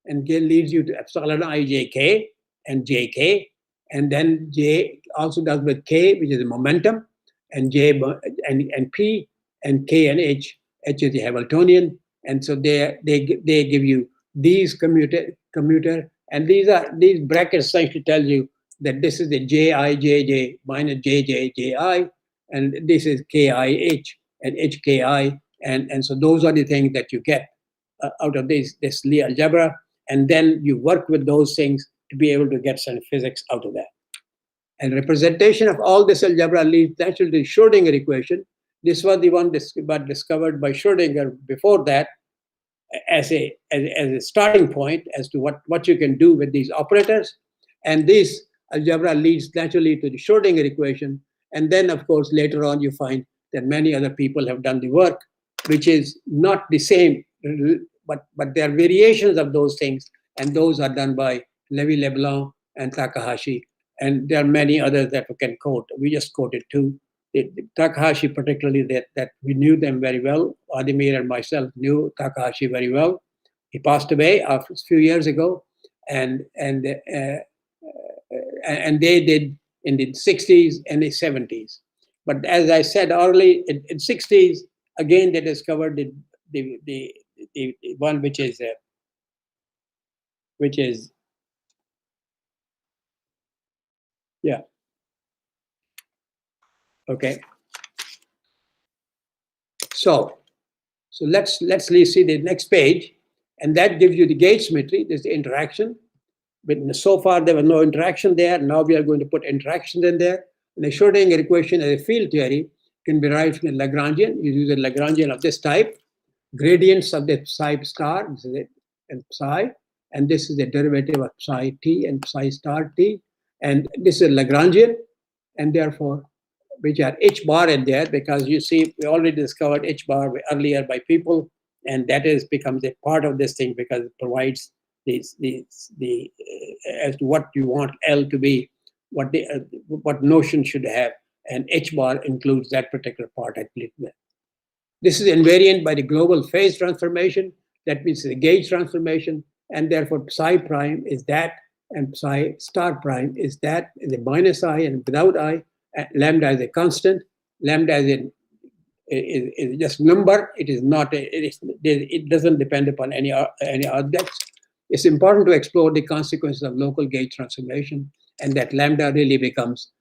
and J leads you to epsilon I Jk and Jk, and then J also does with K, which is the momentum, and J and P, and K and H is the Hamiltonian, and so they give you these commuter, and these brackets essentially tell you that this is the Jij minus Ji, and this is Kih and Hki, and so those are the things that you get out of this Lie algebra, and then you work with those things to be able to get some physics out of that. And representation of all this algebra leads naturally to the Schrodinger equation. This was the one discovered by Schrodinger before that, as a starting point as to what you can do with these operators. And this algebra leads naturally to the Schrodinger equation. And then, of course, later on, you find that many other people have done the work, which is not the same, but there are variations of those things. And those are done by Lévy-Leblanc and Takahashi. And there are many others that we can quote. We just quoted two. Takahashi particularly, that we knew them very well. Ademir and myself knew Takahashi very well. He passed away a few years ago, and they did in the 60s and the 70s. But as I said early, in 60s, again they discovered the one which is yeah. Okay. So let's see the next page, and that gives you the gauge symmetry. There's the interaction, but so far there was no interaction there. Now we are going to put interactions in there. And the Schrodinger equation as a field theory can be derived from the Lagrangian. You use a Lagrangian of this type, gradients of the psi star, this is it, and psi, and this is the derivative of psi t and psi star t, and this is Lagrangian, and therefore which are h bar in there, because you see we already discovered h bar earlier by people, and that becomes a part of this thing because it provides as to what you want L to be, what notion should have, and h bar includes that particular part, I believe. This is invariant by the global phase transformation. That means the gauge transformation, and therefore psi prime is that, and psi star prime is that, is a minus I and without I. Lambda is a constant. Lambda is just number. It is not. It doesn't depend upon any objects. It's important to explore the consequences of local gauge transformation, and that lambda really becomes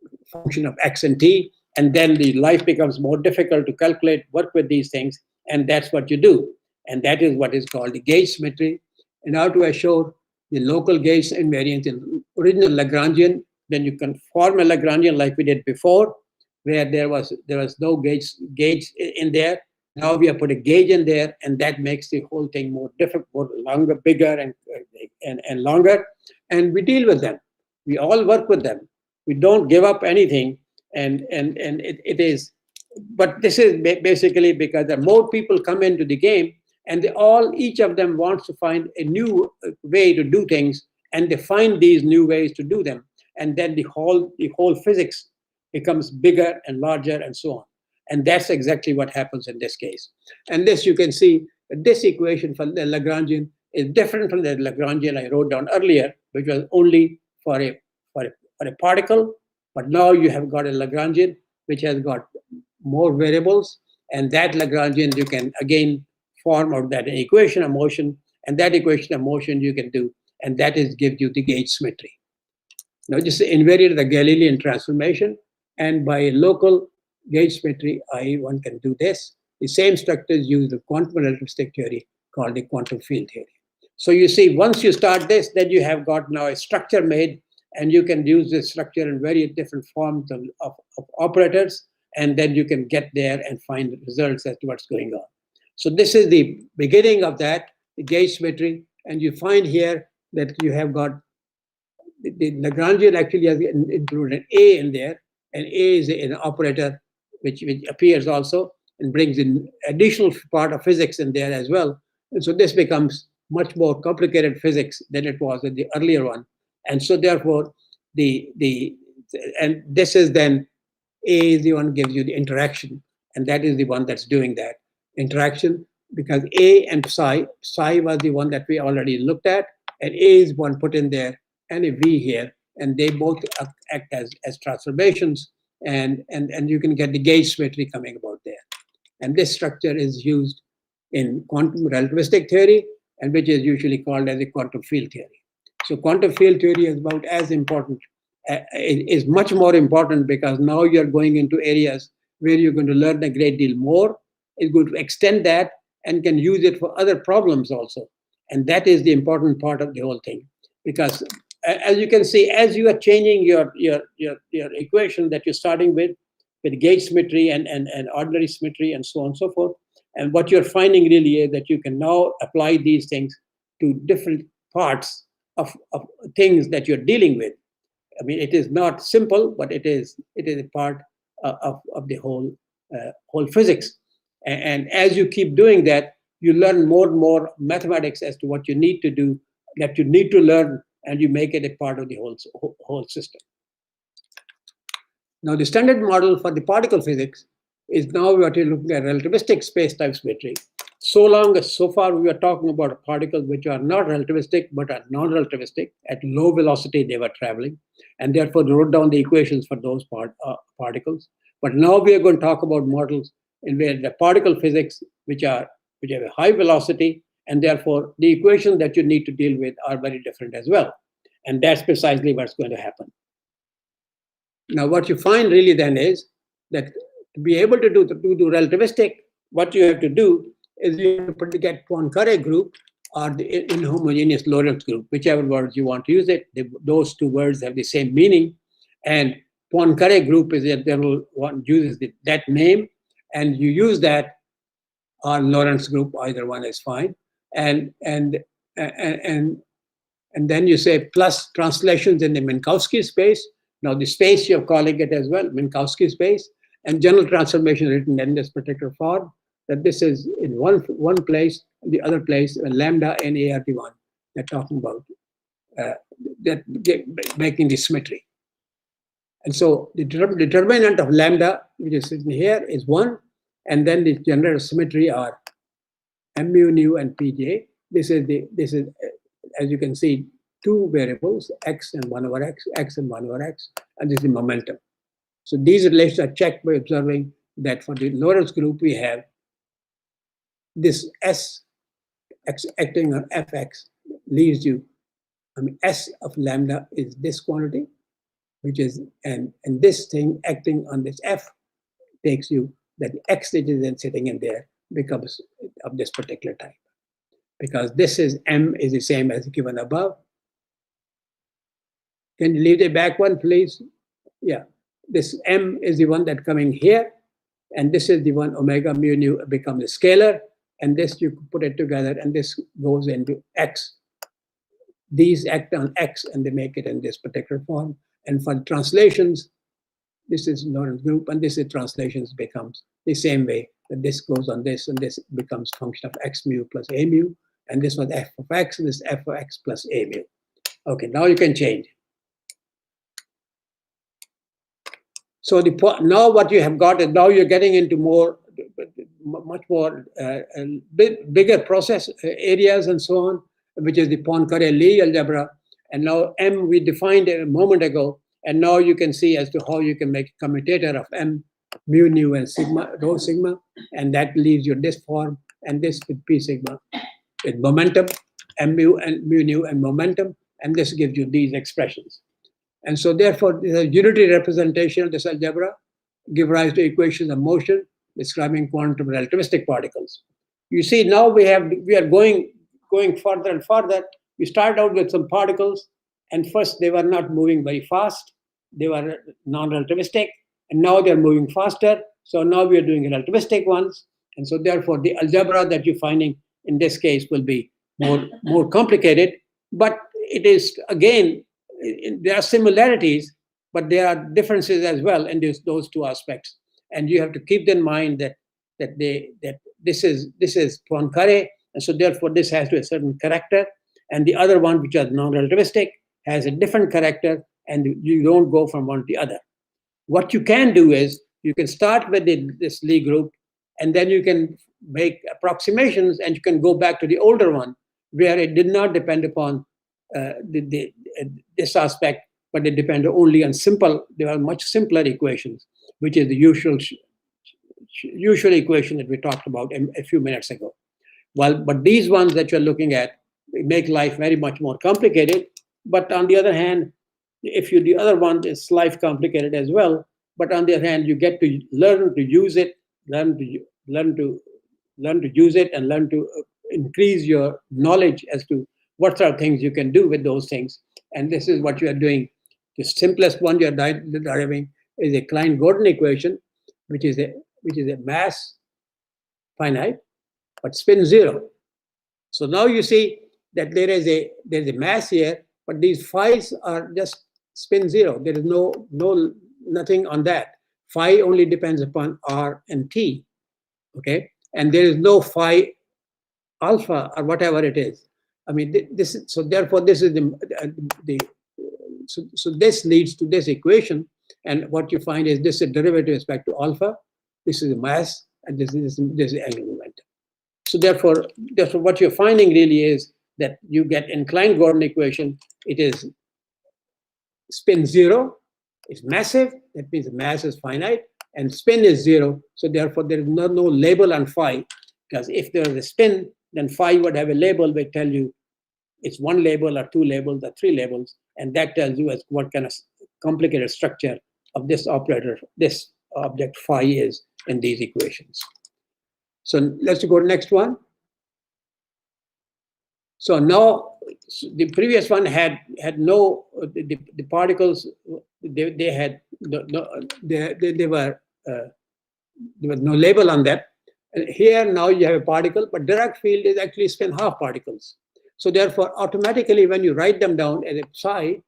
a function of x and t, and then the life becomes more difficult to calculate, work with these things, and that's what you do. And that is what is called the gauge symmetry. And how to assure the local gauge invariance in original Lagrangian, then you can form a Lagrangian like we did before, where there was no gauge in there. Now we have put a gauge in there, and that makes the whole thing more difficult, longer, bigger, and longer. And we deal with them. We all work with them. We don't give up anything, and it is. But this is basically because the more people come into the game, and each of them wants to find a new way to do things, and they find these new ways to do them, and then the whole physics becomes bigger and larger and so on. And that's exactly what happens in this case. And this, you can see that this equation for the Lagrangian is different from the Lagrangian I wrote down earlier, which was only for a particle. But now you have got a Lagrangian which has got more variables, and that Lagrangian you can again form out that equation of motion, and that equation of motion you can do, and that gives you the gauge symmetry. Now just invariant the Galilean transformation, and by local gauge symmetry, one can do this. The same structures use the quantum relativistic theory called the quantum field theory. So you see, once you start this, then you have got now a structure made, and you can use this structure in very different forms of operators, and then you can get there and find the results as to what's going on. So this is the beginning of that, the gauge symmetry, and you find here that you have got the Lagrangian actually has included an A in there, and A is an operator which appears also, and brings in additional part of physics in there as well. And so this becomes much more complicated physics than it was in the earlier one. And so therefore, and this is then A is the one gives you the interaction, and that is the one that's doing that interaction, because A and psi was the one that we already looked at, and A is one put in there, and a V here, and they both act as transformations, and you can get the gauge symmetry coming about there. And this structure is used in quantum relativistic theory, and which is usually called as a quantum field theory. So quantum field theory is about as important, is much more important, because now you're going into areas where you're going to learn a great deal more. It's going to extend that and can use it for other problems also. And that is the important part of the whole thing. Because as you can see, as you are changing your equation that you're starting with gauge symmetry and ordinary symmetry and so on and so forth, and what you're finding really is that you can now apply these things to different parts of things that you're dealing with. I mean, it is not simple, but it is a part of the whole physics. And as you keep doing that, you learn more and more mathematics as to what you need to do, that you need to learn, and you make it a part of the whole system. Now, the standard model for the particle physics is now what you're looking at relativistic space-time symmetry. So far we are talking about particles which are not relativistic but are non-relativistic. At low velocity they were traveling, and therefore wrote down the equations for those particles. But now we are going to talk about models in where the particle physics which have a high velocity, and therefore the equations that you need to deal with are very different as well. And that's precisely what's going to happen. Now, what you find really then is that to be able to do relativistic, what you have to do is you have to get Poincare group or the inhomogeneous Lorentz group, whichever words you want to use it. Those two words have the same meaning. And Poincare group is a general one, uses that name, and you use that, or Lorentz group, either one is fine. And then you say plus translations in the Minkowski space. Now the space you're calling it as well, Minkowski space, and general transformation written in this particular form, that this is in one place, the other place, lambda and ART1. They're talking about that making the symmetry. And so the determinant of lambda, which is in here, is 1, and then the general symmetry are m mu nu and pj. This is as you can see, two variables, x and 1 over x, x and 1 over x, and this is the momentum. So these relations are checked by observing that for the Lorentz group we have this S acting on fx leaves you, I mean, S of lambda is this quantity, which is, and this thing acting on this F takes you that the X that is then sitting in there becomes of this particular type. Because this is M is the same as given above. Can you leave the back one, please? Yeah, this M is the one that coming here, and this is the one omega mu nu becomes a scalar, and this you put it together, and this goes into X. These act on X, and they make it in this particular form. And for translations, this is Lorentz group, and this is translations becomes the same way, that this goes on this, and this becomes function of x mu plus a mu, and this was f of x, and this f of x plus a mu. Okay, now you can change. So now what you have got is now you're getting into much more bigger process areas and so on, which is the Poincare-Lie algebra. And now M we defined a moment ago, and now you can see as to how you can make a commutator of M, mu nu and sigma, rho sigma, and that leaves you this form, and this with P sigma with momentum, M mu and mu nu and momentum, and this gives you these expressions. And so therefore, the unity representation of this algebra give rise to equations of motion describing quantum relativistic particles. You see, now we are going further and further. We start out with some particles, and first they were not moving very fast. They were non-relativistic, and now they're moving faster. So now we are doing relativistic ones. And so therefore, the algebra that you're finding in this case will be more complicated. But it is, again, there are similarities, but there are differences as well in those two aspects. And you have to keep in mind that that this is Poincare, and so therefore this has to a certain character, and the other one, which is non-relativistic, has a different character, and you don't go from one to the other. What you can do is you can start with this Lie group, and then you can make approximations, and you can go back to the older one where it did not depend upon this aspect, but it depended only on there are much simpler equations, which is the usual equation that we talked about a few minutes ago. But these ones that you're looking at make life very much more complicated. But on the other hand, the other one is life complicated as well. But on the other hand, you get to learn to use it, learn to use it, and learn to increase your knowledge as to what sort of things you can do with those things. And this is what you are doing. The simplest one you're deriving is a Klein-Gordon equation, which is a mass finite, but spin zero. So now you see that there's a mass here, but these phi's are just spin zero. There is nothing on that. Phi only depends upon R and T, okay? And there is no phi alpha or whatever it is. I mean, therefore this is so this leads to this equation, and what you find is this is a derivative with respect to alpha, this is a mass, and this is angular momentum. So therefore what you're finding really is that you get in Klein-Gordon equation, it is spin zero, it's massive, that means the mass is finite, and spin is zero, so therefore there is no label on phi, because if there is a spin, then phi would have a label which tell you it's one label or two labels or three labels, and that tells you as what kind of complicated structure of this operator, this object phi is in these equations. So let's go to the next one. So now the previous one had no the particles, there was no label on that. And here now you have a particle, but Dirac field is actually spin half particles. So therefore, automatically when you write them down as a psi,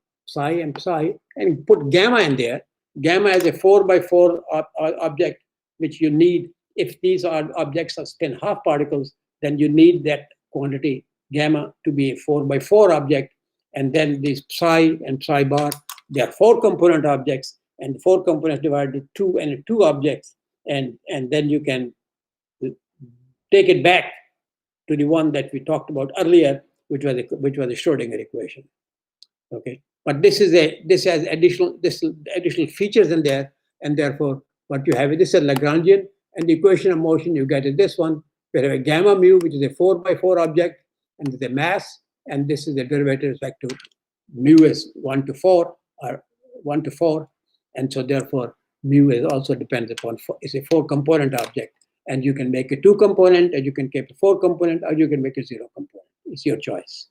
and put gamma in there, gamma is a 4x4 object, which you need. If these objects are spin half particles, then you need that quantity gamma to be a 4x4 object. And then these psi and psi bar, they are 4-component objects, and 4 components divided into 2 and 2 objects. And then you can take it back to the one that we talked about earlier, which was the Schrodinger equation. Okay, but this has additional features in there, and therefore what you have is this is Lagrangian, and the equation of motion you get is this one. We have a gamma mu, which is a 4x4 object, and the mass, and this is the derivative with respect to mu is 1 to 4 or 1 to 4, and so therefore mu is also depends upon it's a 4-component object, and you can make a 2-component, and you can keep a 4-component, or you can make a 0-component. It's your choice.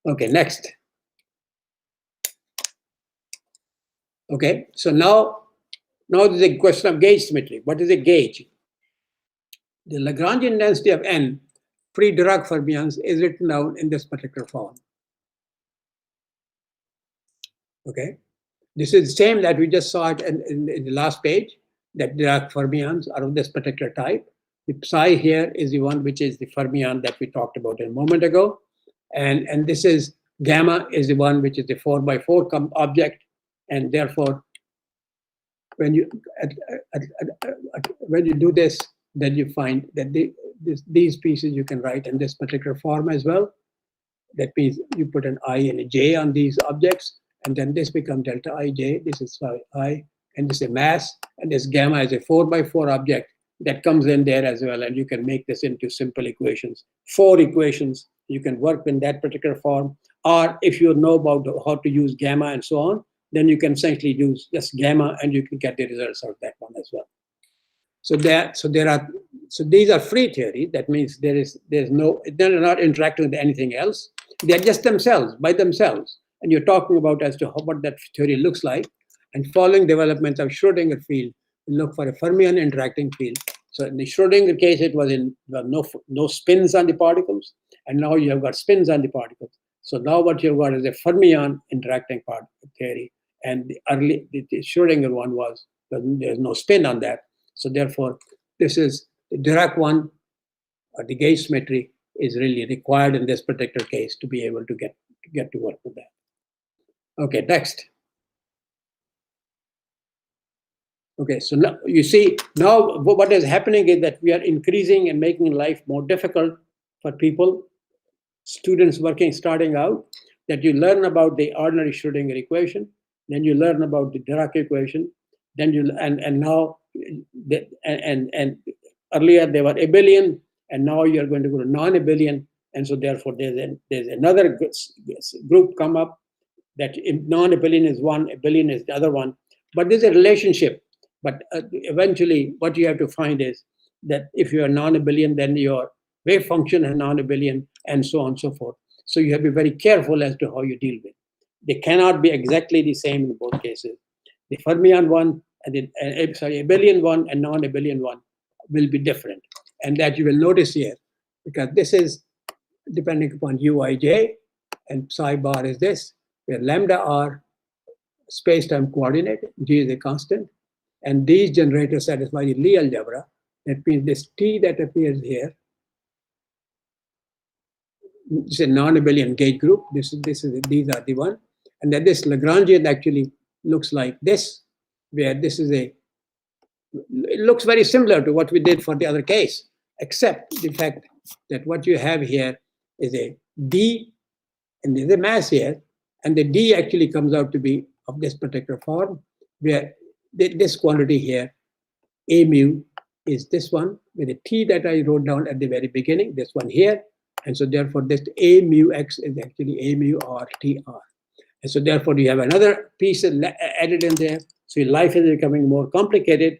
Okay, next. Okay, so now there's a question of gauge symmetry. What is a gauge? The Lagrangian density of n pre-Dirac fermions is written down in this particular form. Okay, this is the same that we just saw it in the last page, that Dirac fermions are of this particular type. The psi here is the one which is the fermion that we talked about a moment ago, and this is gamma is the one which is the 4x4 object, and therefore when you do this, then you find that these pieces you can write in this particular form as well. That means you put an I and a j on these objects, and then this becomes delta ij. This is psi I, and this is a mass, and this gamma is a 4x4 object that comes in there as well, and you can make this into simple equations. 4 equations, you can work in that particular form, or if you know about how to use gamma and so on, then you can essentially use just gamma, and you can get the results of that one as well. So these are free theory. That means they're not interacting with anything else. They're just by themselves. And you're talking about as to what that theory looks like. And following developments of Schrodinger field, we look for a fermion interacting field. So in the Schrodinger case, it was no spins on the particles, and now you have got spins on the particles. So now what you've got is a fermion interacting particle theory, and the Schrodinger one was there's no spin on that. So therefore, this is The Dirac one, or the gauge symmetry, is really required in this particular case to be able to get to work with that. Okay, next. Okay, so now you see, now what is happening is that we are increasing and making life more difficult for people, students starting out, that you learn about the ordinary Schrodinger equation, then you learn about the Dirac equation, then you and now and earlier they were abelian, and now you're going to go to non-abelian, and so therefore there's another group come up that non-abelian is one, abelian is the other one, but there's a relationship. But eventually, what you have to find is that if you are non-abelian, then your wave function is non-abelian, and so on and so forth. So you have to be very careful as to how you deal with. They cannot be exactly the same in both cases. The fermion one and the abelian one and non-abelian one will be different, and that you will notice here, because this is depending upon uij, and psi bar is this, where lambda r space-time coordinate, g is a constant, and these generators satisfy the Lie algebra. That means this T that appears here is a non-abelian gauge group. These are the one, and then this Lagrangian actually looks like this, where this is it looks very similar to what we did for the other case, except the fact that what you have here is a D, and there's a mass here, and the D actually comes out to be of this particular form, where this quantity here, A mu, is this one with a T that I wrote down at the very beginning, this one here. And so therefore this A mu X is actually A mu R T R. And so therefore you have another piece added in there. So your life is becoming more complicated.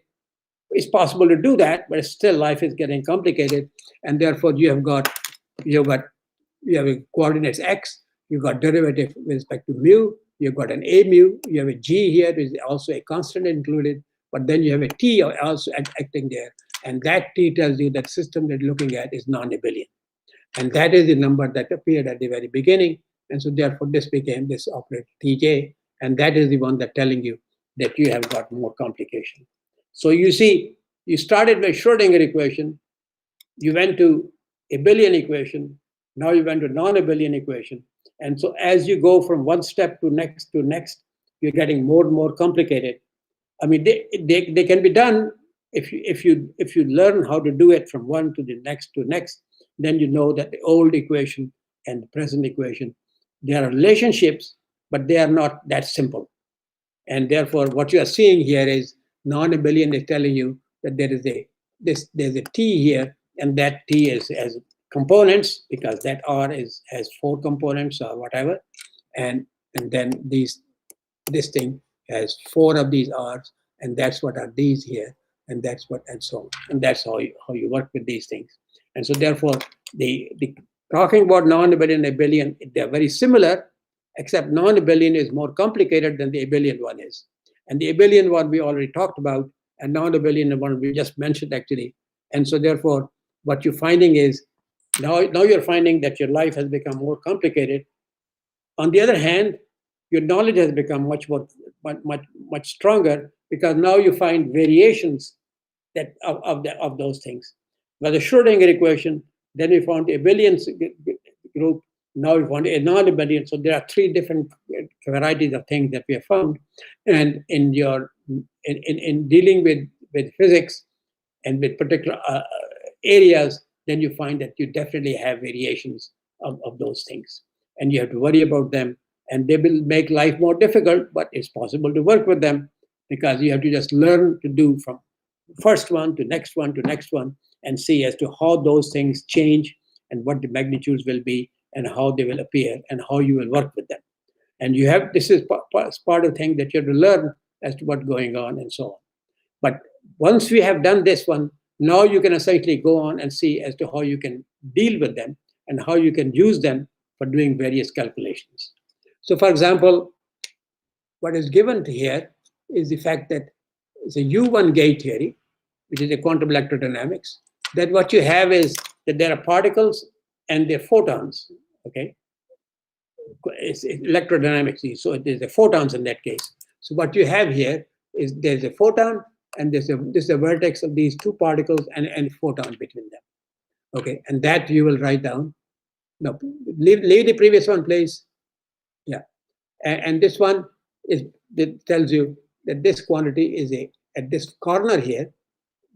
It's possible to do that, but still life is getting complicated. And therefore you have a coordinates X, you've got derivative with respect to mu, you've got an A mu, you have a G here, there is also a constant included, but then you have a T also acting there. And that T tells you that system that you're looking at is non-abelian. And that is the number that appeared at the very beginning. And so therefore this became this operator Tj, and that is the one that's telling you that you have got more complication. So you see, you started with Schrodinger equation, you went to abelian equation, now you went to non-abelian equation. And so as you go from one step to next, you're getting more and more complicated. I mean, they can be done if you learn how to do it from one to the next, then you know that the old equation and the present equation, there are relationships, but they are not that simple. And therefore, what you are seeing here is non-abelian is telling you that there's a T here, and that T has components, because that R has 4 components or whatever, and then this thing has 4 of these R's, and that's what are these here, and that's what, and so on, and that's how you work with these things. And so therefore, the talking about non-abelian and abelian, they're very similar, except non-abelian is more complicated than the abelian one is. And the abelian one we already talked about, and non-abelian one we just mentioned actually. And so therefore, what you're finding is, now you're finding that your life has become more complicated. On the other hand, your knowledge has become much stronger, because now you find variations that of those things. By the Schrodinger equation, then we found the abelian group, now we found a non-abelian. So there are 3 different varieties of things that we have found. And in dealing with physics and with particular areas, then you find that you definitely have variations of those things. And you have to worry about them, and they will make life more difficult, but it's possible to work with them, because you have to just learn to do from first one to next one to next one, and see as to how those things change and what the magnitudes will be and how they will appear and how you will work with them. And this is part of the thing that you have to learn as to what's going on and so on. But once we have done this one, now you can essentially go on and see as to how you can deal with them and how you can use them for doing various calculations. So for example, what is given here is the fact that it's a U1 gauge theory, which is a quantum electrodynamics, that what you have is that there are particles and they're photons, okay? It's electrodynamics, so there's the photons in that case. So what you have here is there's a photon and this is a vertex of these two particles and photon between them. Okay, and that you will write down. No, leave the previous one, please. Yeah, and this one tells you that this quantity is at this corner here.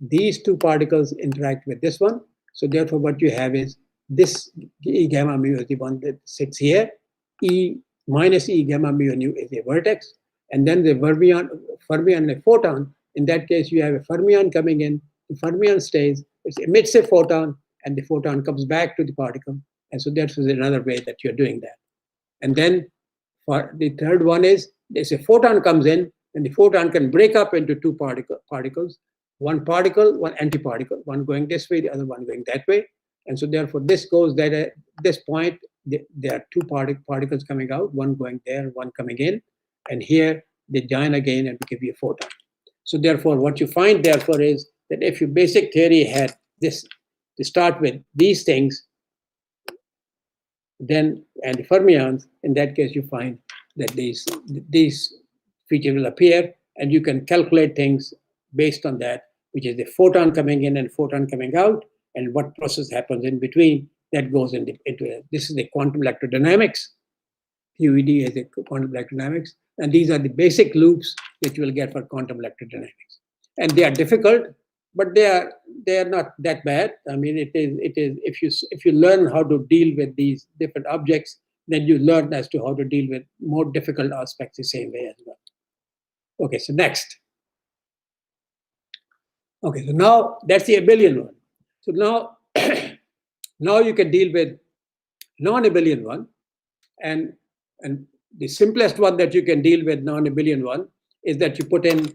These two particles interact with this one. So therefore, what you have is this E gamma mu is the one that sits here. E minus E gamma mu nu is a vertex. And then the fermion and a photon. In that case, you have a fermion coming in. The fermion stays, it emits a photon, and the photon comes back to the particle. And so that is another way that you're doing that. And then for the third one is, there's a photon comes in, and the photon can break up into two particles. One particle, one antiparticle, one going this way, the other one going that way. And so therefore, this goes that at this point, there are two particles coming out, one going there, one coming in. And here, they join again and give you a photon. So therefore, what you find therefore is that if your basic theory had this, to start with these things, then, and the fermions, in that case, you find that these features will appear, and you can calculate things based on that, which is the photon coming in and photon coming out, and what process happens in between that goes into it. This is the quantum electrodynamics. QED is a quantum electrodynamics, and these are the basic loops that you will get for quantum electrodynamics. And they are difficult, but they are not that bad. I mean, it is if you learn how to deal with these different objects, then you learn as to how to deal with more difficult aspects the same way as well. Okay, so next. Okay, so now that's the abelian one. So now, now you can deal with non-abelian one, and the simplest one that you can deal with non-abelian one is that you put in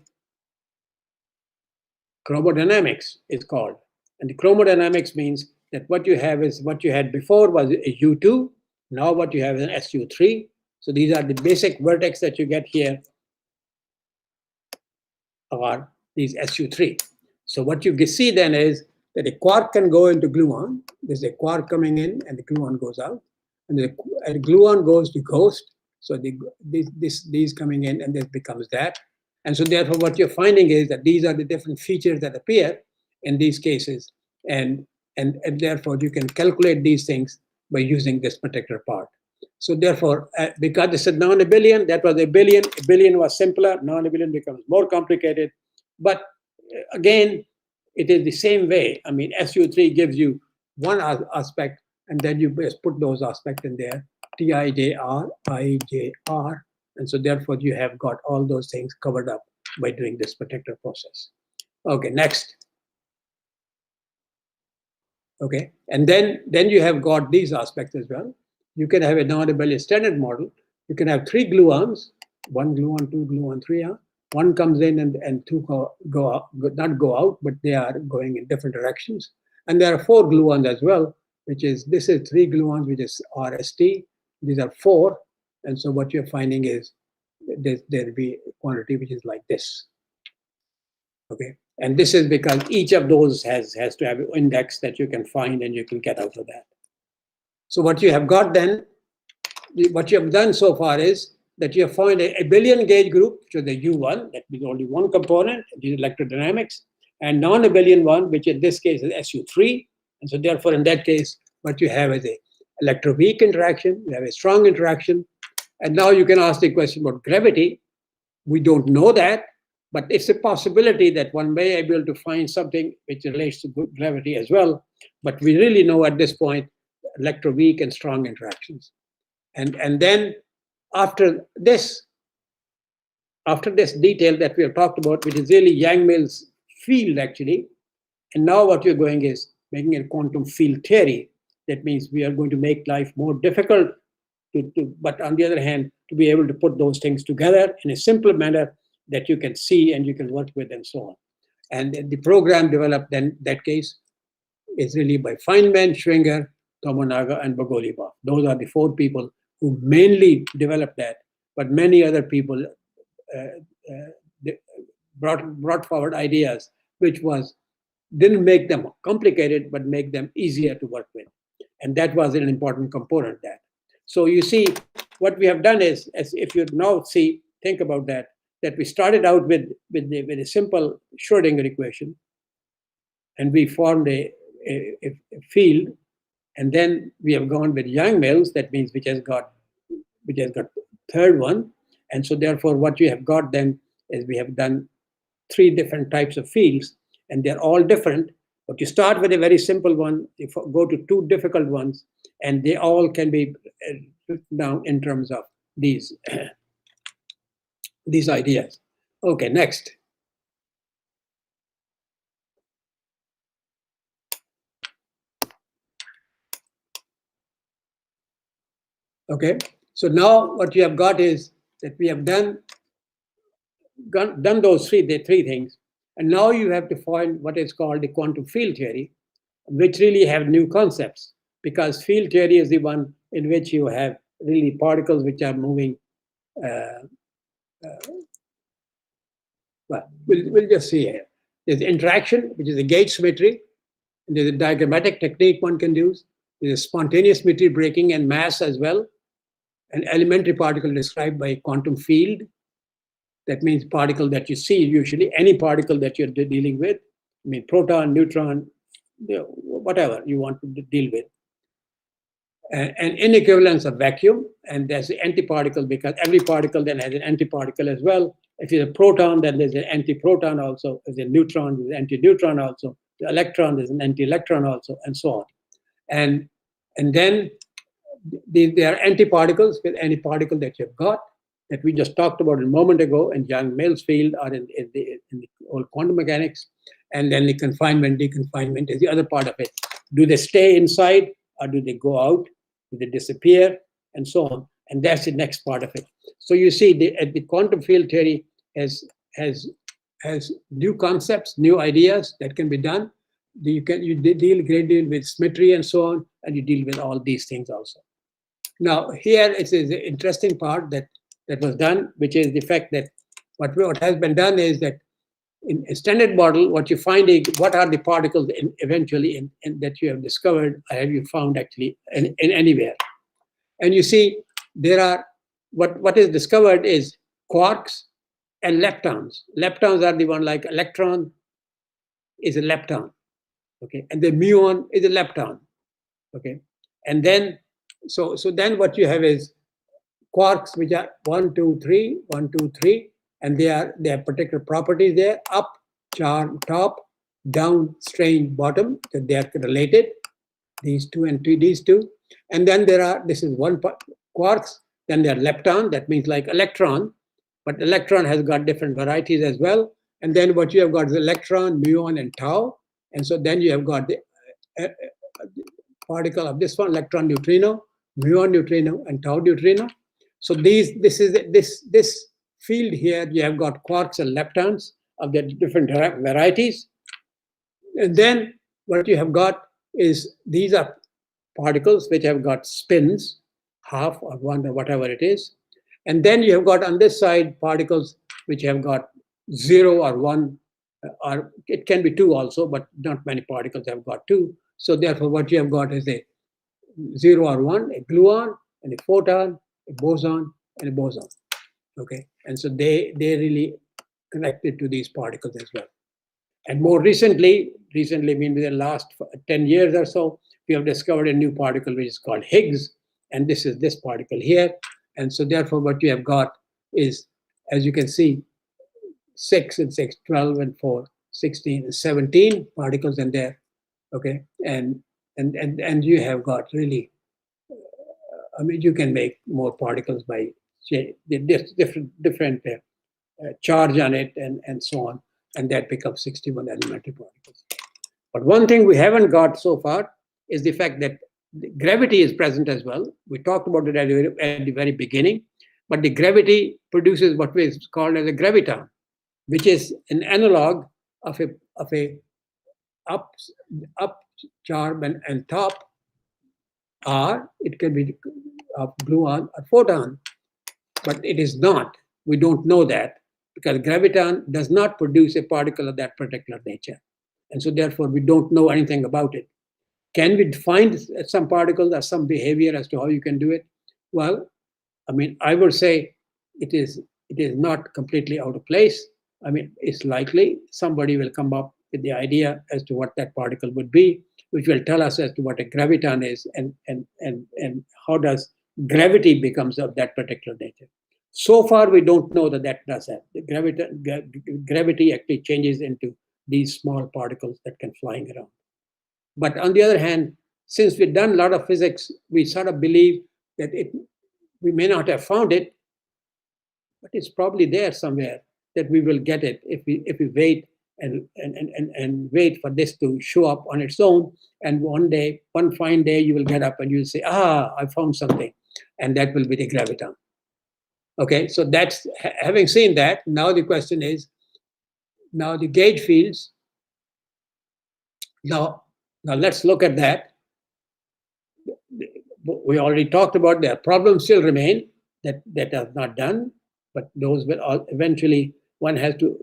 chromodynamics is called. And the chromodynamics means that what you have is what you had before was a U2, now what you have is an SU3. So these are the basic vertex that you get here are these SU3. So what you see then is that a quark can go into gluon. There's a quark coming in and the gluon goes out. And the gluon goes to ghost. So these coming in and this becomes that. And so therefore what you're finding is that these are the different features that appear in these cases. And therefore you can calculate these things by using this particular part. So therefore, because this is non-abelian, that was abelian. Abelian was simpler. Non-abelian becomes more complicated. But again, it is the same way. I mean, SU3 gives you one aspect, and then you just put those aspects in there, TIJR, IJR. And so therefore, you have got all those things covered up by doing this particular process. Okay, next. Okay, and then you have got these aspects as well. You can have a non-abelian standard model. You can have three gluons, one gluon, two gluon, three. One comes in and two go out, not go out, but they are going in different directions. And there are four gluons as well, this is three gluons, which is RST. These are four. And so what you're finding is there'll be a quantity which is like this. Okay. And this is because each of those has to have an index that you can find and you can get out of that. So what you have got then, what you have done so far is that you have found a abelian gauge group, which is the U1, that means only one component, which is electrodynamics, and non-abelian one, which in this case is SU3. And so therefore, in that case, what you have is a electroweak interaction, you have a strong interaction. And now you can ask the question about gravity. We don't know that, but it's a possibility that one may be able to find something which relates to gravity as well. But we really know at this point, electroweak and strong interactions. And then after this detail that we have talked about, which is really Yang-Mills field actually, and now what you're going is making a quantum field theory. That means we are going to make life more difficult, but on the other hand, to be able to put those things together in a simple manner that you can see and you can work with and so on. And the program developed in that case is really by Feynman, Schwinger, Tomonaga, and Bogoliubov. Those are the four people who mainly developed that, but many other people brought forward ideas which didn't make them complicated, but make them easier to work with. And that was an important component there. So you see, what we have done is, as if you now think about that, that we started out with a simple Schrodinger equation, and we formed a field, and then we have gone with Yang-Mills, that means which has got third one, and so therefore what you have got then is we have done 3 different types of fields, and they're all different. But you start with a very simple one, you go to 2 difficult ones, and they all can be written down in terms of these these ideas. Okay, next. Okay, so now what you have got is that we have done those the 3 things, and now you have to find what is called the quantum field theory, which really have new concepts, because field theory is the one in which you have really particles which are moving. Well, we'll just see here. There's interaction, which is a gauge symmetry. And there's a diagrammatic technique one can use. There's a spontaneous symmetry breaking and mass as well. An elementary particle described by a quantum field. That means particle that you see, usually any particle that you're dealing with. I mean, proton, neutron, whatever you want to deal with. An inequivalence of vacuum, and there's the antiparticle, because every particle then has an antiparticle as well. If it's a proton, then there's an antiproton also. If it's a neutron, there's an antineutron also. The electron, there's an anti-electron also, and so on. And then there are antiparticles with any particle that you've got, that we just talked about a moment ago in Yang-Mills field or in the old quantum mechanics. And then the confinement, deconfinement is the other part of it. Do they stay inside or do they go out? Do they disappear? And so on. And that's the next part of it. So you see, the quantum field theory has new concepts, new ideas that can be done. You deal greatly with symmetry and so on, and you deal with all these things also. Now, here it is the interesting part that was done, which is the fact that what has been done is that in a standard model, what you find is what are the particles eventually that you have discovered, or have you found actually in anywhere. And you see, there are, what is discovered is quarks and leptons. Leptons are the one, like electron is a lepton, okay, and the muon is a lepton, okay. And then, so then what you have is quarks, which are 1, 2, 3, 1, 2, 3, and they have particular properties there: up charm top, down strain bottom, that they are related. These two and these two, and then this is one part, quarks. Then there are lepton, that means like electron, but electron has got different varieties as well. And then what you have got is electron, muon, and tau. And so then you have got the particle of this one, electron neutrino, muon neutrino, and tau neutrino. So this field here, you have got quarks and leptons of the different varieties. And then what you have got is these are particles which have got spins, half or 1 or whatever it is. And then you have got on this side particles which have got 0 or 1, or it can be 2 also, but not many particles have got 2. So therefore what you have got is a 0 or 1, a gluon, and a photon, a boson, and a boson. Okay, and so they really connected to these particles as well. And more recently, maybe the last 10 years or so, we have discovered a new particle which is called Higgs, and this is this particle here. And so therefore what you have got is, as you can see, 6 and 6, 12 and 4, 16 and 17 particles in there. Okay, and you have got really, I mean, you can make more particles by different charge on it and so on, and that becomes 61 elementary particles. But one thing we haven't got so far is the fact that gravity is present as well. We talked about it at the very beginning, but the gravity produces what is called as a graviton, which is an analog of a up charm and top, or it can be a gluon or photon, but it is not. We don't know that, because graviton does not produce a particle of that particular nature. And so therefore we don't know anything about it. Can we find some particles or some behavior as to how you can do it? Well, I mean, I would say it is it is not completely out of place. I mean, it's likely somebody will come up with the idea as to what that particle would be, which will tell us as to what a graviton is and how does gravity becomes of that particular nature. So far, we don't know that that does that. The gravity actually changes into these small particles that can flying around. But on the other hand, since we've done a lot of physics, we sort of believe that we may not have found it, but it's probably there somewhere, that we will get it if we wait and wait for this to show up on its own. And one fine day, you will get up and you'll say, I found something. And that will be the graviton. Okay, so that's, having seen that, now the question is, now the gauge fields, now let's look at that. We already talked about their problems still remain that are not done, but those will all eventually, one has to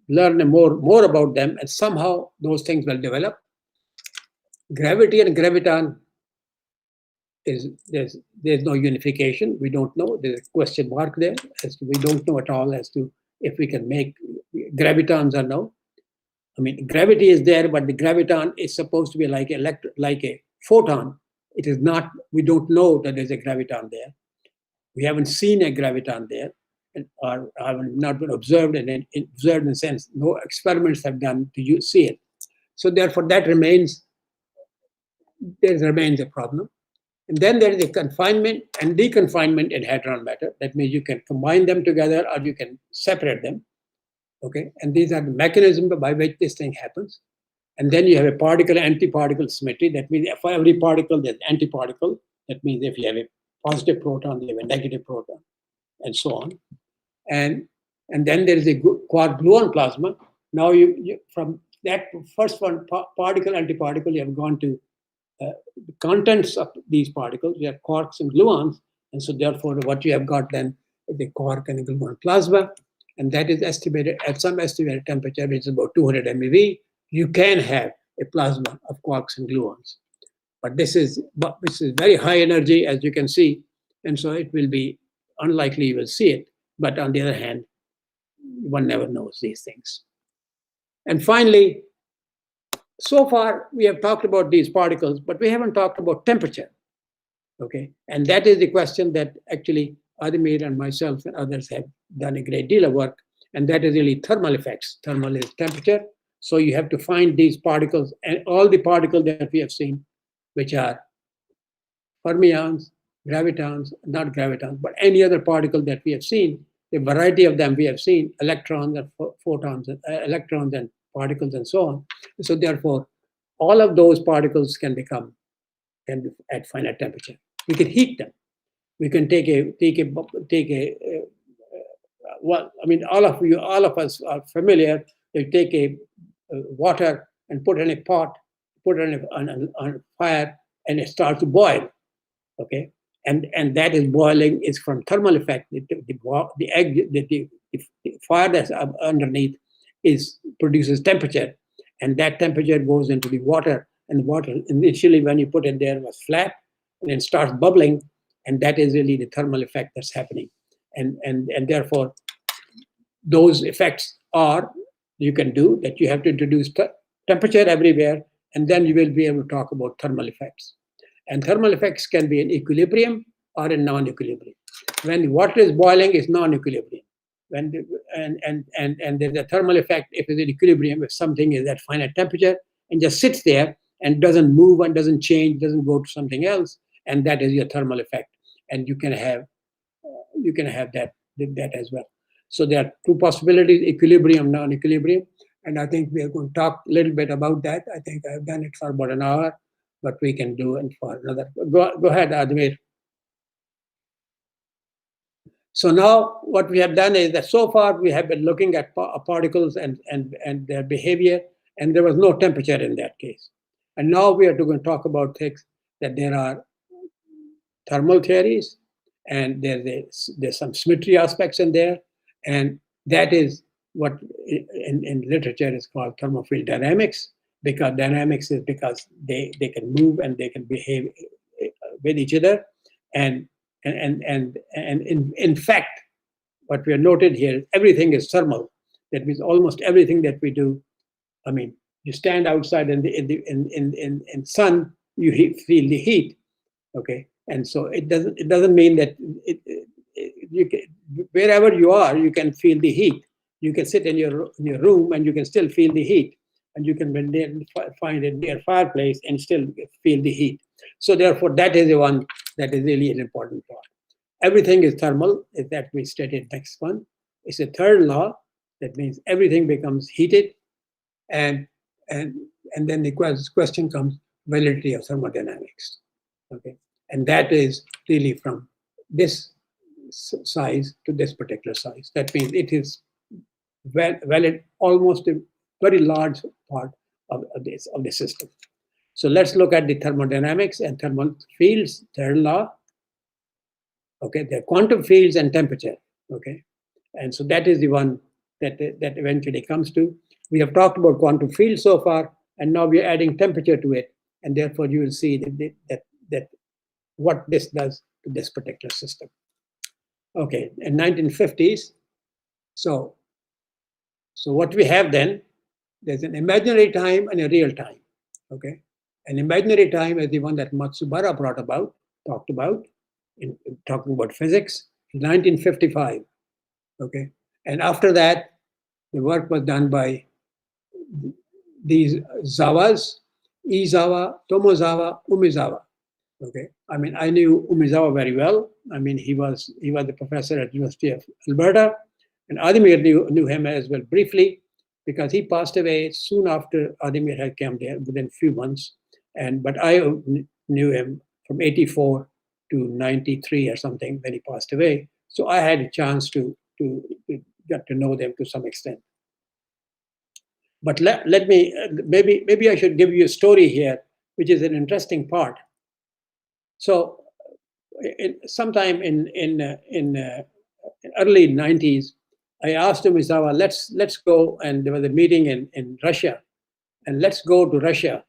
learn more about them, and somehow those things will develop. Gravity and graviton there's no unification. We don't know. There's a question mark there as to, we don't know at all as to if we can make gravitons or no. I mean, gravity is there, but the graviton is supposed to be like a photon. It is not. We don't know that there's a graviton there. We haven't seen a graviton there, or have not been observed, and observed in the sense no experiments have done to see it. So therefore, that remains. There remains a problem. And then there is a confinement and deconfinement in hadron matter. That means you can combine them together or you can separate them. Okay, and these are the mechanisms by which this thing happens. And then you have a particle-antiparticle symmetry. That means for every particle, there's antiparticle. That means if you have a positive proton, you have a negative proton, and so on. And then there is a quark-gluon plasma. Now you from that first one, particle-antiparticle, you have gone to the contents of these particles. You have quarks and gluons. And so therefore, what you have got then is the quark and gluon plasma. And that is estimated at some estimated temperature, which is about 200 MeV. You can have a plasma of quarks and gluons. But this is very high energy, as you can see. And so it will be unlikely you will see it. But on the other hand, one never knows these things. And finally, so far, we have talked about these particles, but we haven't talked about temperature. Okay, and that is the question that actually Ademir and myself and others have done a great deal of work, and that is really thermal effects. Thermal is temperature. So you have to find these particles, and all the particles that we have seen, which are fermions, gravitons, not gravitons, but any other particle that we have seen, the variety of them we have seen, electrons and photons, electrons and particles and so on. So therefore, all of those particles can be at finite temperature. We can heat them. We can well, I mean, all of us are familiar. You take a water and put in a pot, put it on fire, and it starts to boil. Okay, and that is boiling is from thermal effect. The fire that's underneath produces temperature, and that temperature goes into the water, and the water initially when you put it there was flat, and then starts bubbling, and that is really the thermal effect that's happening, and therefore those effects are you can do that. You have to introduce temperature everywhere, and then you will be able to talk about thermal effects. And thermal effects can be in equilibrium or in non-equilibrium. When the water is boiling, it's non-equilibrium. And there's a thermal effect if it's in equilibrium, if something is at finite temperature and just sits there and doesn't move and doesn't change, doesn't go to something else, and that is your thermal effect. And you can have that as well. So there are two possibilities: equilibrium, non-equilibrium. And I think we are going to talk a little bit about that. I think I've done it for about an hour, but we can do it for another. Go ahead, Ademir. So now what we have done is that so far we have been looking at particles and their behavior, and there was no temperature in that case. And now we are going to talk about things that there are thermal theories, and there's some symmetry aspects in there, and that is what in literature is called thermofield dynamics, because dynamics is because they can move and they can behave with each other, and in fact, what we have noted here, everything is thermal. That means almost everything that we do. I mean, you stand outside in the sun, you feel the heat. Okay, and so it doesn't mean that you can, wherever you are, you can feel the heat. You can sit in your room and you can still feel the heat, and you can find a near fireplace and still feel the heat. So therefore, that is the one that is really an important part. Everything is thermal, is that we stated next one. It's a third law. That means everything becomes heated, and then the question comes: validity of thermodynamics. Okay, and that is really from this size to this particular size. That means it is valid almost a very large part of the system. So let's look at the thermodynamics and thermal fields, third law. Okay, they're quantum fields and temperature. Okay, and so that is the one that eventually comes to. We have talked about quantum fields so far, and now we are adding temperature to it, and therefore you will see that what this does to this particular system. Okay, in 1950s, so what we have then, there's an imaginary time and a real time. Okay, an imaginary time is the one that Matsubara talked about in talking about physics in 1955. Okay, and after that, the work was done by these Zawas, Izawa, Tomozawa, Umezawa. Okay, I mean, I knew Umezawa very well. I mean, he was a professor at University of Alberta, and Ademir knew him as well briefly, because he passed away soon after Ademir had come there, within a few months. But I knew him from 84 to 93 or something when he passed away. So I had a chance to get to know them to some extent. But let me, maybe I should give you a story here, which is an interesting part. So sometime in early 90s, I asked Umezawa, let's go, and there was a meeting in Russia, and let's go to Russia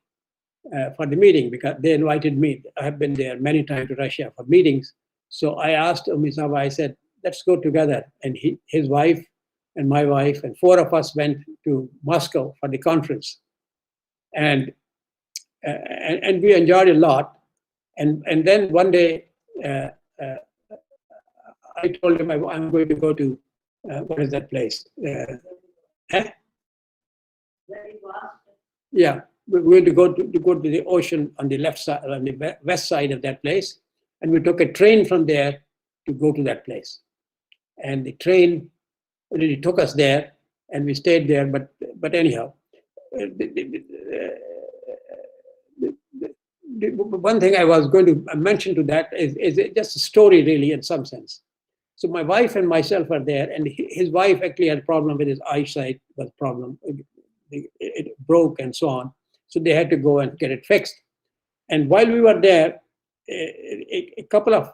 for the meeting, because they invited me. I have been there many times to Russia for meetings. So I asked Umezawa, I said, let's go together. And his wife and my wife and four of us went to Moscow for the conference. And we enjoyed a lot. And then one day, I told him I'm going to go to, what is that place? Yeah, we're going to go to the ocean on the left side, on the west side of that place. And we took a train from there to go to that place. And the train really took us there, and we stayed there. But anyhow, the one thing I was going to mention to that is just a story, really, in some sense. So my wife and myself are there, and his wife actually had a problem with his eyesight, was a problem. It broke and so on. So they had to go and get it fixed. And while we were there, a couple of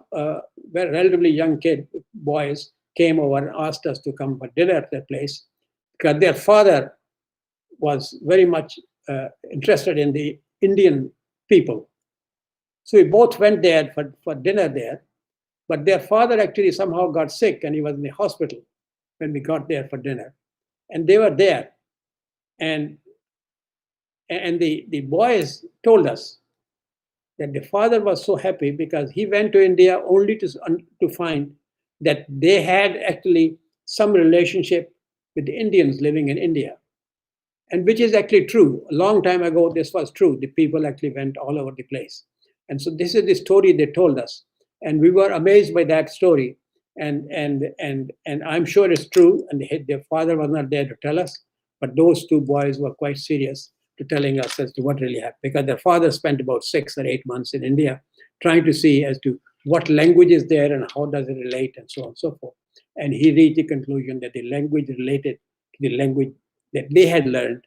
relatively young boys came over and asked us to come for dinner at their place, because their father was very much interested in the Indian people. So we both went there for dinner there, but their father actually somehow got sick, and he was in the hospital when we got there for dinner. And they were there. And the boys told us that the father was so happy because he went to India only to find that they had actually some relationship with the Indians living in India. And which is actually true. A long time ago, this was true. The people actually went all over the place. And so this is the story they told us. And we were amazed by that story. And I'm sure it's true. And their father was not there to tell us. But those two boys were quite serious to telling us as to what really happened. Because their father spent about 6 or 8 months in India trying to see as to what language is there and how does it relate and so on and so forth. And he reached the conclusion that the language related to the language that they had learned.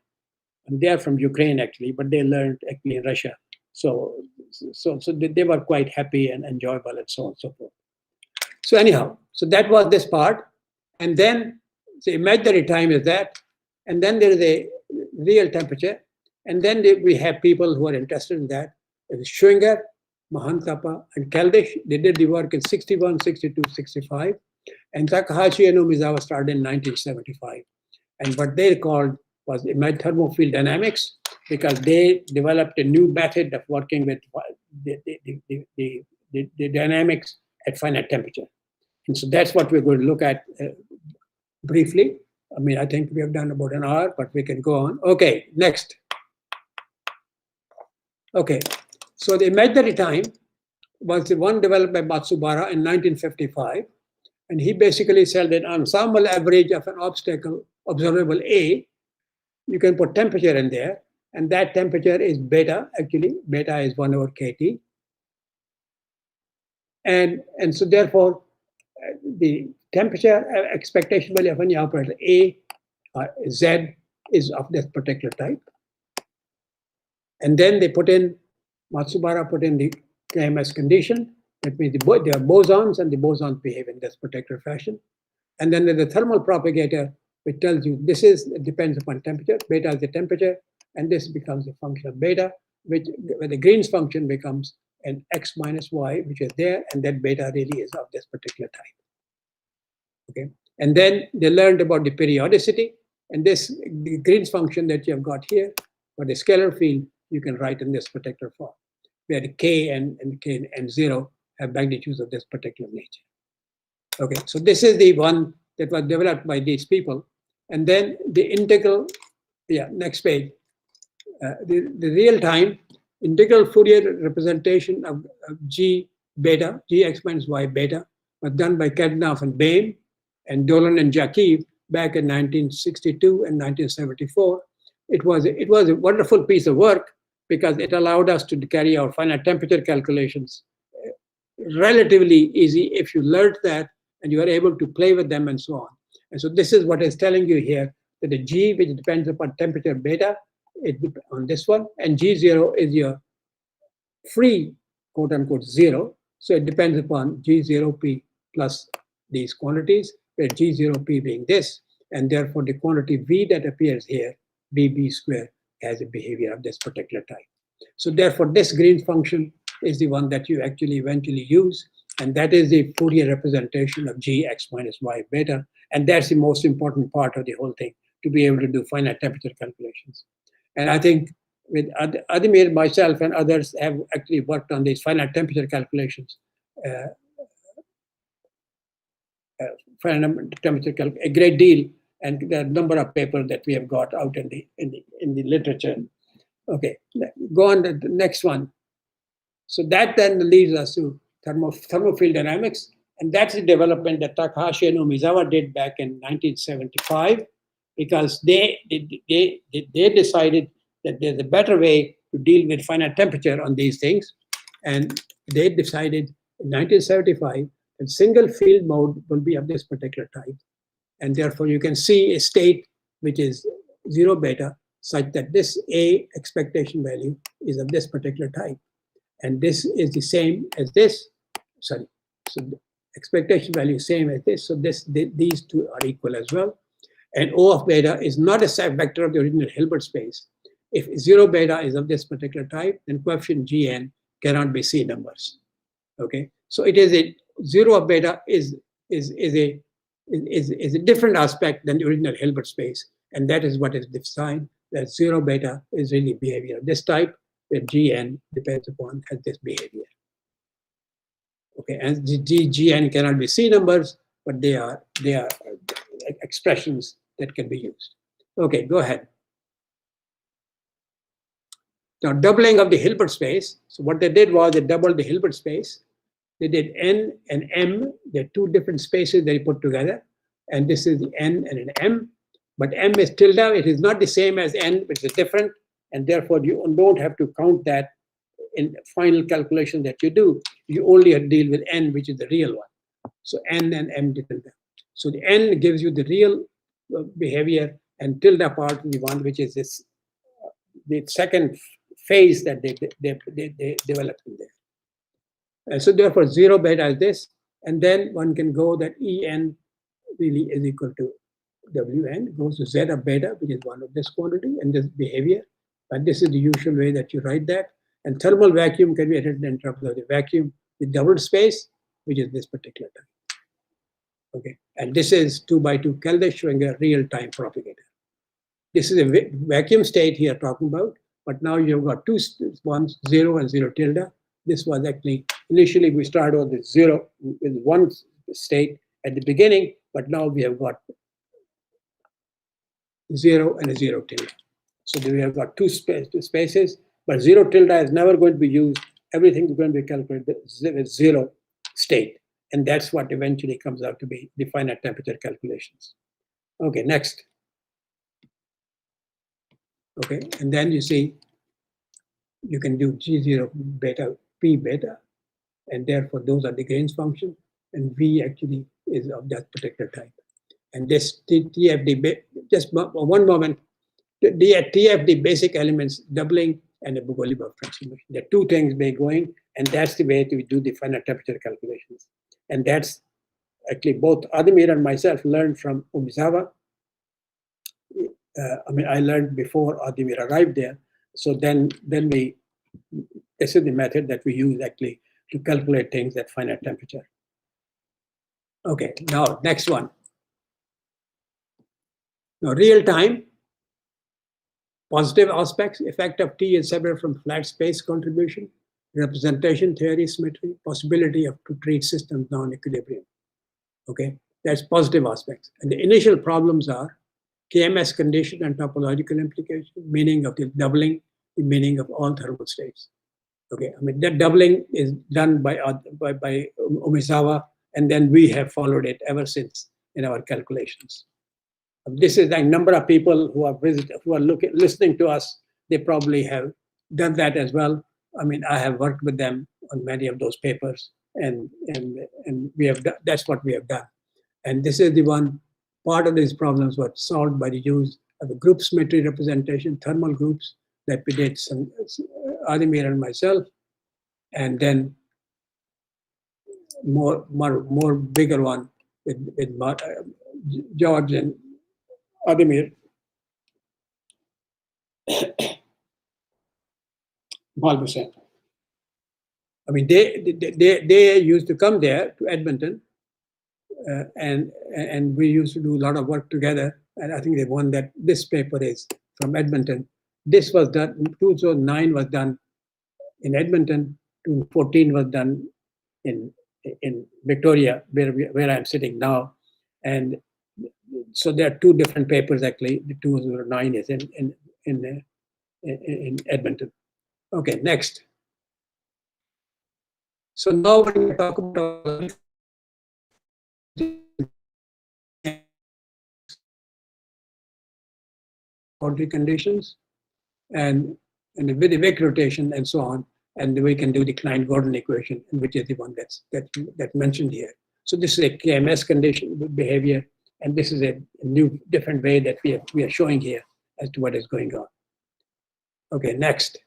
And they are from Ukraine, actually, but they learned actually in Russia. So they were quite happy and enjoyable and so on and so forth. So anyhow, so that was this part. And then the imaginary time is that. And then there is a real temperature. And then we have people who are interested in that. There's Schwinger, Mahantapa, and Keldysh. They did the work in 61, 62, 65. And Takahashi and Umezawa started in 1975. And what they called was thermofield dynamics, because they developed a new method of working with the dynamics at finite temperature. And so that's what we're going to look at briefly. I mean, I think we have done about an hour, but we can go on. Okay, next. Okay, so the imaginary time was the one developed by Matsubara in 1955. And he basically said that ensemble average of an observable A, you can put temperature in there, and that temperature is beta, actually. Beta is 1 over kT. And so therefore, the temperature expectation value of any operator A or Z is of this particular type. And then they Matsubara put in the KMS condition. That means there are bosons, and the bosons behave in this particular fashion. And then there's a thermal propagator, which tells you it depends upon temperature. Beta is the temperature, and this becomes a function of beta, where the Green's function becomes an x minus y, which is there, and that beta really is of this particular type. Okay, and then they learned about the periodicity, and the Green's function that you have got here, for the scalar field, you can write in this particular form, where the k and k and 0 have magnitudes of this particular nature. Okay, so this is the one that was developed by these people. And then the integral, next page, the real-time integral Fourier representation of G beta, Gx minus y beta, was done by Kadanoff and Bain and Dolan and Jakiv back in 1962 and 1974. It was a wonderful piece of work, because it allowed us to carry out finite temperature calculations relatively easy if you learned that and you are able to play with them and so on. And so this is what it's telling you here, that the G, which depends upon temperature beta, on this one, and G0 is your free, quote unquote, 0. So it depends upon G0P plus these quantities, where G0P being this, and therefore the quantity V that appears here, VB squared, has a behavior of this particular type. So therefore, this Green's function is the one that you actually eventually use, and that is the Fourier representation of Gx minus y beta, and that's the most important part of the whole thing, to be able to do finite temperature calculations. And I think with Ademir, myself, and others have actually worked on these finite temperature calculations, a great deal, and the number of papers that we have got out in the literature. Okay, go on to the next one. So that then leads us to thermofield dynamics, and that's the development that Takahashi and Umezawa did back in 1975, because they decided that there's a better way to deal with finite temperature on these things, and they decided in 1975 that single field mode will be of this particular type, and therefore you can see a state which is 0 beta, such that this A expectation value is of this particular type. And this is the same as this, sorry. So the expectation value is same as this. So these two are equal as well. And O of beta is not a vector of the original Hilbert space. If 0 beta is of this particular type, then coefficient Gn cannot be C numbers. Okay. So it is a 0 of beta is a different aspect than the original Hilbert space. And that is what is defined, that 0 beta is really behavior of this type, where Gn depends upon has this behavior. Okay, and Gn cannot be C numbers, but they are expressions that can be used. Okay, go ahead. Now, doubling of the Hilbert space. So what they did was they doubled the Hilbert space. They did N and M. They're two different spaces they put together. And this is the N and an M. But M is tilde. It is not the same as N, but it's different. And therefore, you don't have to count that in final calculation that you do. You only deal with N, which is the real one. So N and M tilde. So the N gives you the real behavior, and tilde part is the one which is this, the second phase that they developed in there. And so therefore, 0 beta is this. And then one can go that En really is equal to Wn, goes to Z of beta, which is one of this quantity and this behavior. But this is the usual way that you write that. And thermal vacuum can be written in terms of the vacuum with double space, which is this particular time. Okay, and this is 2 by 2 Kelvin showing a real-time propagator. This is a vacuum state here talking about, but now you've got two ones, 0 and 0 tilde. This was actually, initially we started with 0, with one state at the beginning, but now we have got 0 and a 0 tilde. So we have got two spaces, but 0 tilde is never going to be used. Everything is going to be calculated with 0 state. And that's what eventually comes out to be the finite temperature calculations. Okay, next. Okay, and then you see, you can do G0 beta, P beta, and therefore those are the Green's function, and V actually is of that particular type. And this TFD, just one moment, the TFD basic elements doubling and a Bogoliubov transformation. There are two things by going, and that's the way to do the finite temperature calculations. And that's actually both Ademir and myself learned from Umizawa. I learned before Ademir arrived there. So then this is the method that we use actually to calculate things at finite temperature. Okay, now next one. Now real time, positive aspects, effect of T is separate from flat space contribution, representation theory, symmetry, possibility of to treat systems non-equilibrium. Okay, that's positive aspects. And the initial problems are KMS condition and topological implication, meaning of the doubling, the meaning of all thermal states. Okay, I mean that doubling is done by Umizawa, and then we have followed it ever since in our calculations. This is a number of people who are listening to us. They probably have done that as well. I mean, I have worked with them on many of those papers, and we have done, that's what we have done. And this is the one part of these problems were solved by the use of a group symmetry representation, thermal groups that we did, some Ademir and myself, and then more bigger one with George and Ademir. Malbusen. I mean, they used to come there to Edmonton, and we used to do a lot of work together. And I think they won that. This paper is from Edmonton. This was done, 2009 was done in Edmonton, 2014 was done in Victoria, where I'm sitting now. And so there are two different papers actually. The 2009 is in Edmonton. Okay, next. So now we're going to talk about boundary conditions and with the Wick rotation and so on, and we can do the Klein-Gordon equation, which is the one that's mentioned here. So this is a KMS condition behavior, and this is a new different way that we are showing here as to what is going on. Okay, next.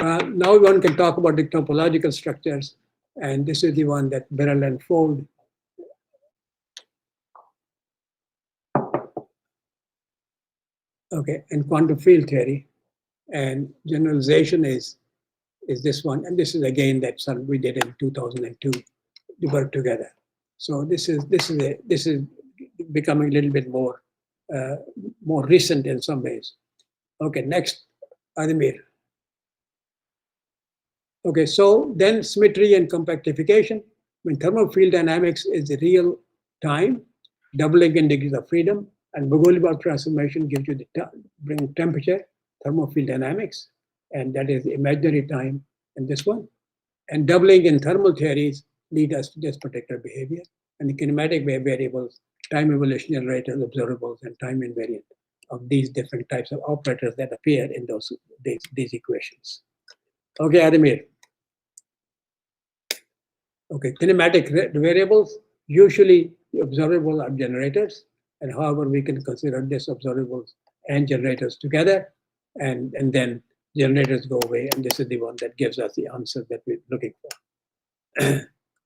Now one can talk about the topological structures, and this is the one that Birrell and Ford and quantum field theory, and generalization is this one, and this is again that we did in 2002. We worked together. So this is becoming a little bit more recent in some ways. Okay, next, Ademir. Okay, so then symmetry and compactification. When thermofield dynamics is the real time, doubling in degrees of freedom, and Bogoliubov transformation gives you the bring temperature, thermofield dynamics, and that is imaginary time in this one. And doubling in thermal theories lead us to this particular behavior. And the kinematic wave variables, time evolution generators, observables, and time invariant of these different types of operators that appear in these equations. Okay, Ademir. Okay, kinematic variables, usually the observable are generators, and however we can consider this observables and generators together, and then generators go away, and this is the one that gives us the answer that we're looking for.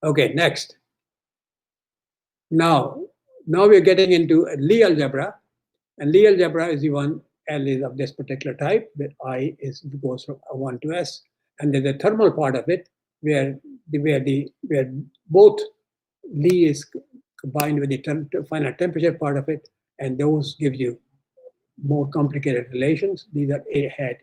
Okay, next. Now we're getting into Lie algebra, and Lie algebra is the one L is of this particular type, where I goes from 1 to S, and there's a thermal part of it where both Li is combined with the finite temperature part of it, and those give you more complicated relations. These are A hat,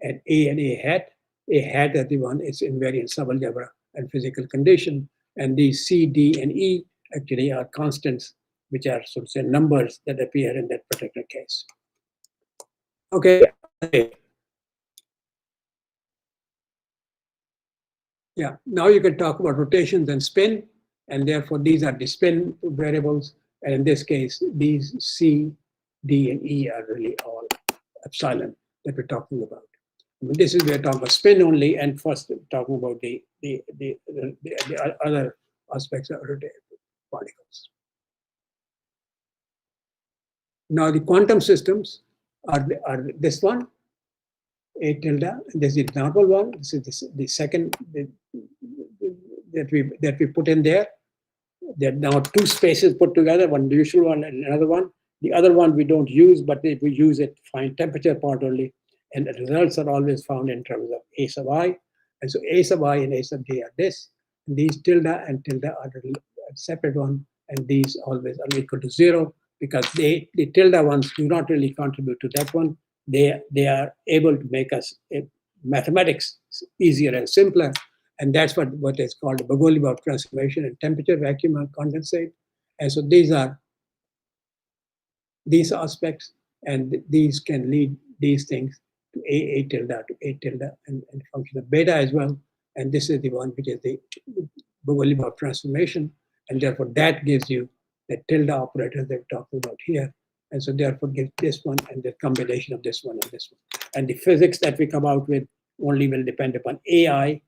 and A and A hat. A hat is the one is invariant subalgebra and physical condition, and these C, D, and E actually are constants, which are sort of say numbers that appear in that particular case. Okay. Yeah, now you can talk about rotations and spin, and therefore these are the spin variables, and in this case, these C, D, and E are really all epsilon that we're talking about. I mean, this is we're talking about spin only, and first talking about the other aspects of rotating particles. Now the quantum systems are this one, A tilde. This is the normal one. This is the second that we put in there. There are now two spaces put together, one the usual one and another one. The other one we don't use, but we use it find temperature part only, and the results are always found in terms of A sub I. And so A sub I and A sub J are this. And these tilde and tilde are a separate one, and these always are equal to 0 because the tilde ones do not really contribute to that one. They are able to make us mathematics easier and simpler, and that's what is called a Bogoliubov transformation in temperature, vacuum, and condensate. And so these are these aspects, and these can lead these things to A tilde to A tilde and function of beta as well. And this is the one which is the Bogoliubov transformation, and therefore that gives you the tilde operator that we're talking about here. And so therefore gives this one and the combination of this one and this one. And the physics that we come out with only will depend upon AI,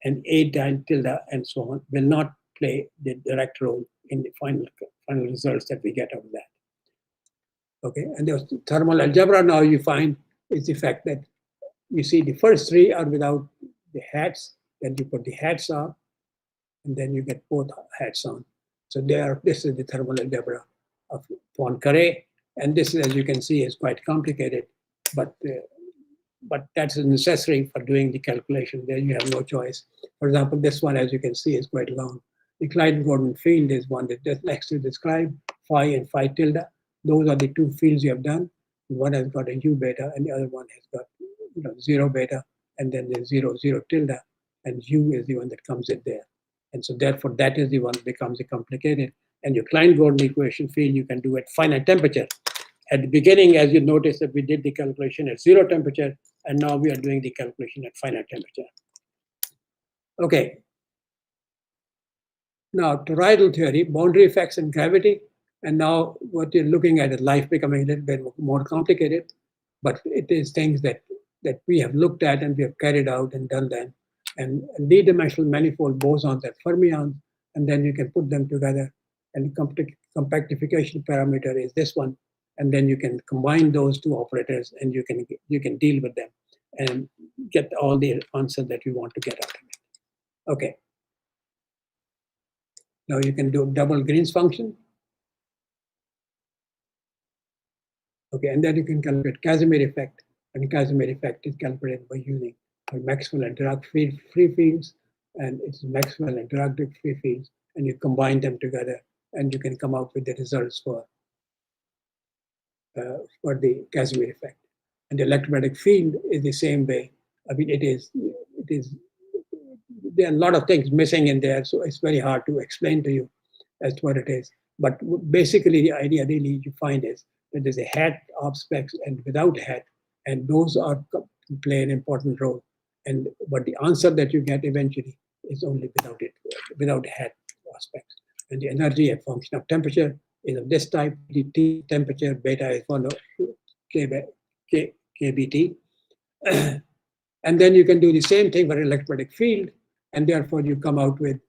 and A tilde and so on will not play the direct role in the final results that we get out of that. Okay, and the thermal algebra now you find is the fact that you see the first three are without the hats, then you put the hats on, and then you get both hats on. So this is the thermal algebra of Poincaré, and this, as you can see, is quite complicated, but that's necessary for doing the calculation. There you have no choice. For example, this one, as you can see, is quite long. The Clyde-Gordon field is one that next to describe phi and phi tilde. Those are the two fields you have done. One has got a U beta, and the other one has got 0 beta, and then there's 0 tilde, and U is the one that comes in there. And so therefore, that is the one that becomes complicated. And your Klein-Gordon equation field you can do at finite temperature. At the beginning, as you notice that we did the calculation at 0 temperature, and now we are doing the calculation at finite temperature. Okay. Now, toroidal theory, boundary effects and gravity. And now what you're looking at is life becoming a little bit more complicated, but it is things that we have looked at and we have carried out and done them. And d-dimensional manifold bosons and fermions, and then you can put them together. And the compactification parameter is this one. And then you can combine those two operators, and you can deal with them and get all the answer that you want to get out of it. Okay. Now you can do double Green's function. Okay, and then you can calculate Casimir effect, and Casimir effect is calculated by using Maxwell and Dirac free fields, and it's Maxwell and Dirac free fields, and you combine them together, and you can come out with the results for the Casimir effect. And the electromagnetic field is the same way. I mean, it is. There are a lot of things missing in there, so it's very hard to explain to you as to what it is. But basically, the idea really you find is that there's a hat of specs and without hat, and those are play an important role. And but the answer that you get eventually is only without hat aspects. And the energy a function of temperature is of this type. The T temperature beta is 1 kBT. And then you can do the same thing for electromagnetic field, and therefore you come out with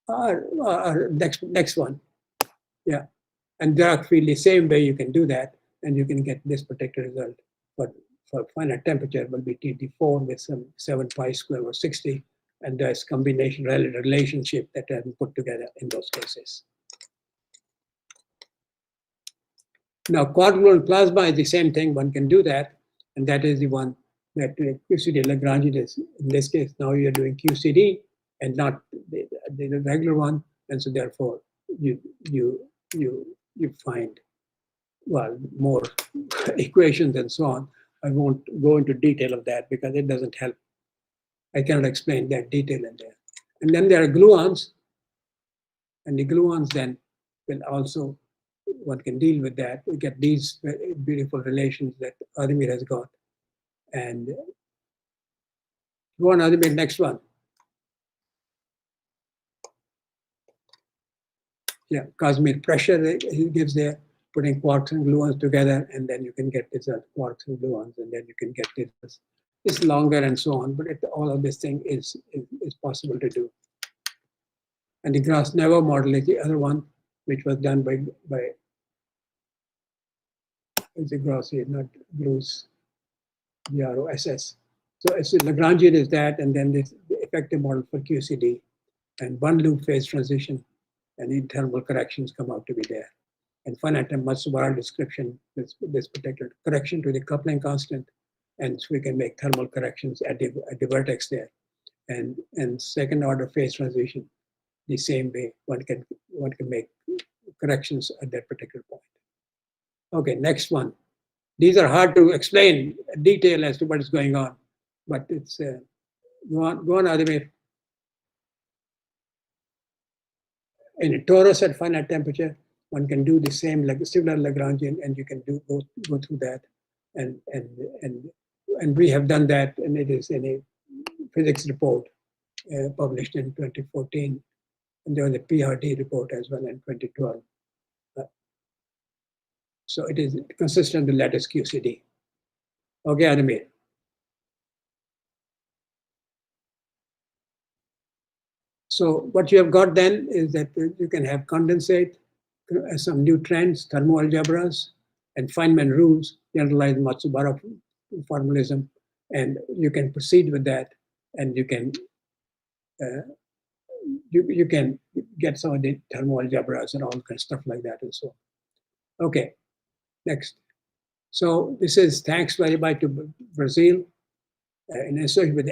our next one. Yeah. And Dirac field, the same way you can do that, and you can get this particular result. But for finite temperature will be TT4 with some 7 pi square or 60, and there's combination relationship that has been put together in those cases. Now, quadrilateral plasma is the same thing. One can do that, and that is the one that QCD Lagrangian is. In this case, now you're doing QCD and not the regular one, and so therefore you find, well, more equations and so on. I won't go into detail of that because it doesn't help. I cannot explain that detail in there. And then there are gluons, and the gluons then will also, one can deal with that. We get these beautiful relations that Ademir has got. And go on, Ademir, next one. Yeah, cosmic pressure he gives there, putting quarks and gluons together, and then you can get this quarks and gluons, and then you can get this. It's longer and so on, but all of this thing is possible to do. And the Grasnow model is the other one, which was done by it's a Grossi, not Bruce, Gross. So it's Lagrangian is that, and then this the effective model for QCD, and one loop phase transition, and the thermal corrections come out to be there. And finite Matsubara description, this particular correction to the coupling constant, and so we can make thermal corrections at the vertex there. And second order phase transition, the same way one can make corrections at that particular point. Okay, next one. These are hard to explain in detail as to what is going on, but it's go on, Ademir. In a torus at finite temperature, one can do the same similar Lagrangian, and you can go through that, and we have done that, and it is in a physics report published in 2014, and there was a PRD report as well in 2012. So it is consistent with lattice QCD. Okay, Ademir. So what you have got then is that you can have condensate, some new trends, thermoalgebras, and Feynman rules, generalized Matsubara formalism, and you can proceed with that, and you can you can get some of the thermoalgebras and all kinds of stuff like that and so on. Okay, next. So this is thanks very much to Brazil, in association with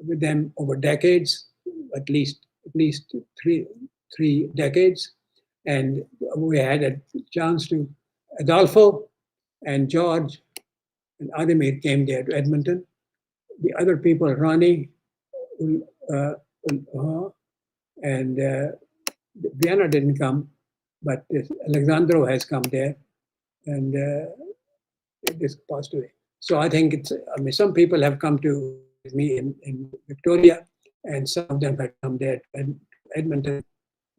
with them over decades, at least three decades, and we had a chance to Adolfo and George and Ademir came there to Edmonton. The other people, Ronnie, and Vienna didn't come, but Alexandro has come there, and this passed away. So I think it's, I mean, some people have come to me in Victoria, and some of them have come there in Edmonton.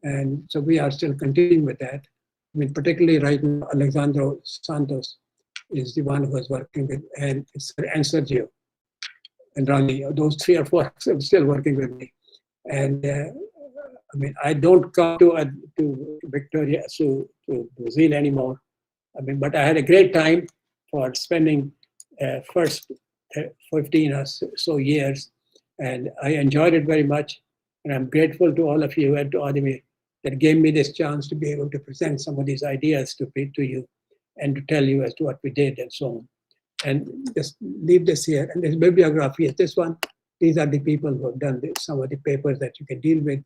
And so we are still continuing with that. I mean, particularly right now, Alexandro Santos is the one who is working with, and Sergio and Ronnie. Those 3 or 4 are still working with me. And I mean, I don't come to Victoria, to Brazil anymore. I mean, but I had a great time for spending first 15 or so years, and I enjoyed it very much. And I'm grateful to all of you and to Ademir that gave me this chance to be able to present some of these ideas to you and to tell you as to what we did and so on. And just leave this here. And this bibliography is this one. These are the people who have done this, some of the papers that you can deal with.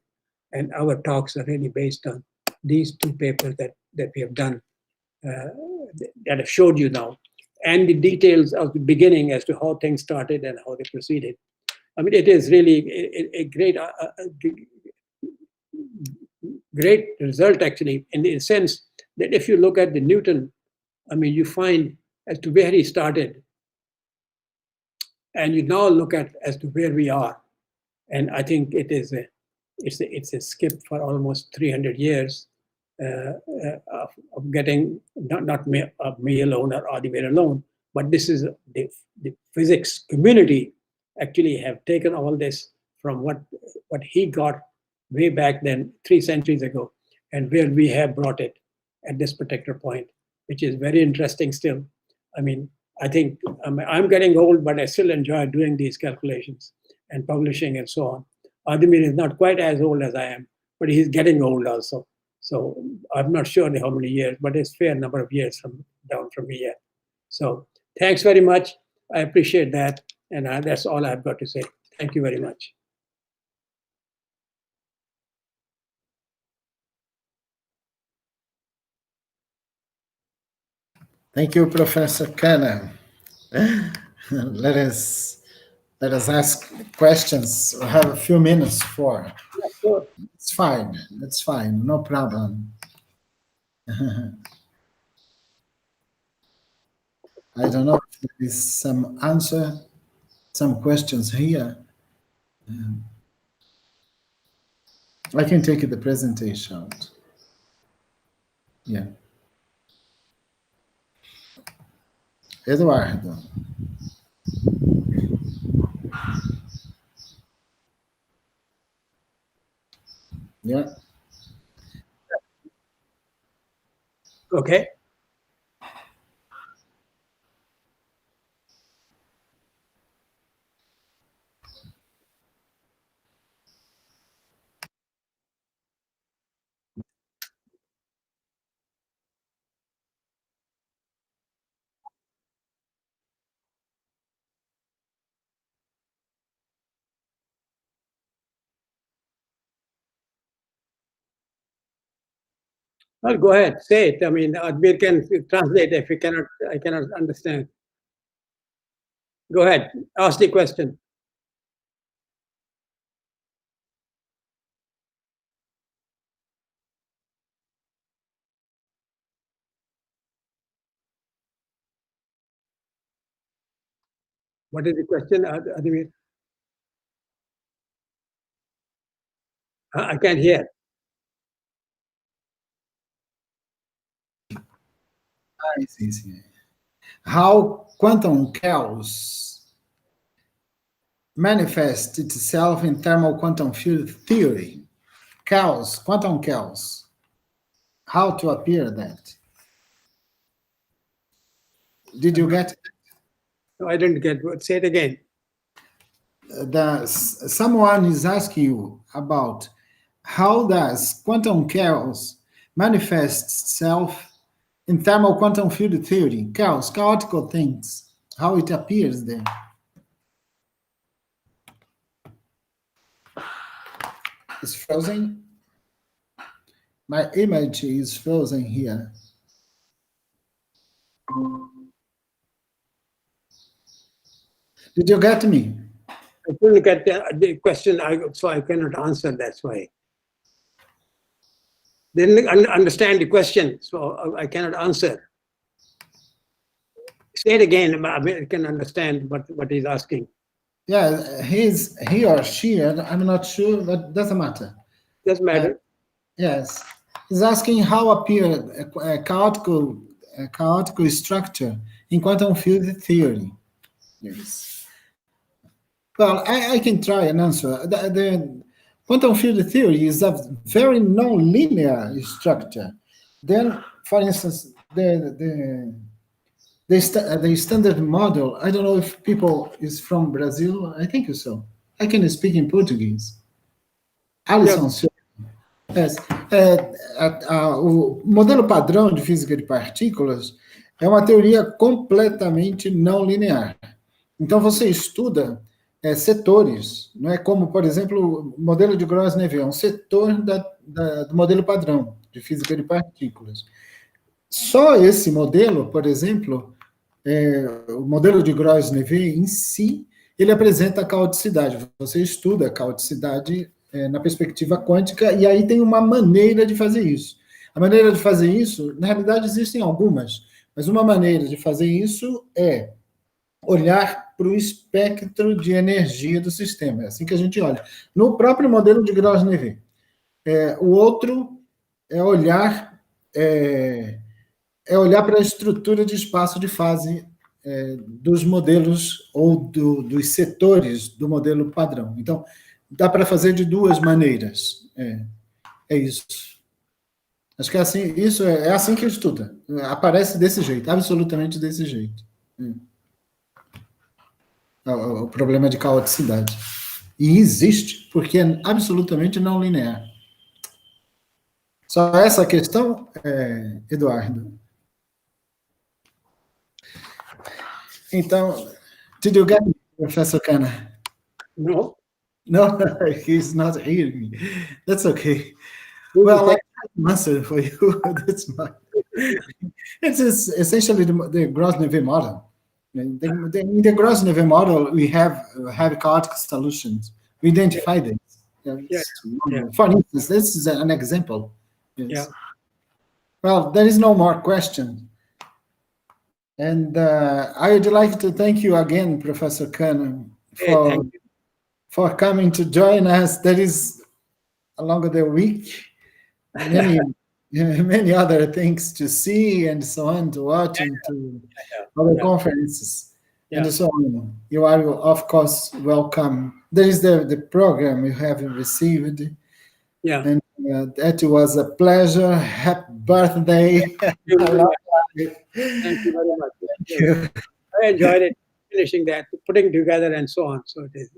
And our talks are really based on these 2 papers that we have done, that I've showed you now, and the details of the beginning as to how things started and how they proceeded. I mean, it is really a great result, actually, in the sense that if you look at the Newton, I mean, you find as to where he started, and you now look at as to where we are. And I think it is it's a skip for almost 300 years of getting not me alone or Ademir alone, but this is the physics community actually have taken all this from what he got way back then 3 centuries ago, and where we have brought it at this particular point, which is very interesting still. I mean, I think I'm getting old, but I still enjoy doing these calculations and publishing and so on. Ademir is not quite as old as I am, but he's getting old also. So I'm not sure how many years, but it's a fair number of years down from here. So thanks very much. I appreciate that. And that's all I've got to say. Thank you very much. Thank you, Professor Khanna. Let us ask questions. We have a few minutes for. Yeah, sure. It's fine. It's fine. No problem. I don't know if there is some answer, some questions here. I can take the presentation. Yeah. Eduardo. Yeah. Okay. Well, go ahead, say it. I mean, Admir can translate if I cannot understand. Go ahead, ask the question. What is the question, Admir? I can't hear. I see. How quantum chaos manifests itself in thermal quantum field theory? Chaos, quantum chaos. How to appear that? Did you get? No, I didn't get what. Say it again. Someone is asking you about how does quantum chaos manifest itself in thermal quantum field theory? Chaos, chaotic things, how it appears there. It's frozen. My image is frozen here. Did you get me? I couldn't get the question, so I cannot answer. That's why. They didn't understand the question, so I cannot answer. Say it again. I can understand what he's asking. Yeah, he or she, I'm not sure, but doesn't matter. Doesn't matter. Yes. He's asking how appear a chaotic structure in quantum field theory. Yes. Well, I can try and answer. The quantum field theory is a very non-linear structure. Then, for instance, the standard model, I don't know if people is from Brazil, I think so. I can speak in Portuguese. Alisson, yes. O modelo padrão de física de partículas é uma teoria completamente não linear. Então, você estuda setores, não é como, por exemplo, o modelo de Gross-Neveu, é um setor do modelo padrão de física de partículas. Só esse modelo, por exemplo, o modelo de Gross-Neveu em si, ele apresenta a caoticidade. Você estuda a caoticidade na perspectiva quântica, e aí tem uma maneira de fazer isso. A maneira de fazer isso, na realidade, existem algumas, mas uma maneira de fazer isso é olhar para o espectro de energia do sistema. É assim que a gente olha. No próprio modelo de Gross-Neveu. O outro é olhar para a estrutura de espaço de fase dos modelos ou dos setores do modelo padrão. Então, dá para fazer de duas maneiras. É isso. Acho que é assim, isso é assim que estuda. Aparece desse jeito, absolutamente desse jeito. O problema de caoticidade. E existe, porque é absolutamente não linear. Só essa questão, Eduardo? Então, did you get me, Professor Khanna? No. No, he's not hearing me. That's okay. Well, I can answer for you. That's not. It's essentially the Grosvenor model. In the Grosvenor model, we have chaotic solutions. We identify them. For instance, this is an example. Yes. Yeah. Well, there is no more question. And I would like to thank you again, Professor Khanna, for coming to join us. There is, along the week, many other things to see and so on, to watch and to other conferences and so on. You are, of course, welcome. There is the program you have received. Yeah. And that was a pleasure. Happy birthday. Thank you very much. Thank you. I enjoyed it, finishing that, putting together and so on. So it's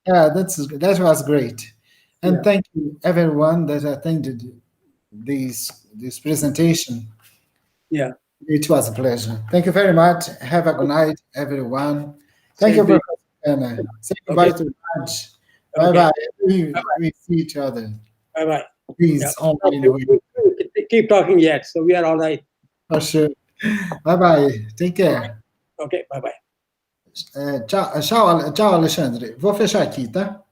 that was great. And thank you everyone that attended this presentation. Yeah. It was a pleasure. Thank you very much. Have a good night, everyone. Thank you, Professor Khanna. Say goodbye to Raj. Bye-bye. We see each other. Bye-bye. Please, keep talking yet, so we are all right. For sure. Bye-bye. Take care. Okay, bye-bye. Tchau, Alexandre. Vou fechar aqui, tá?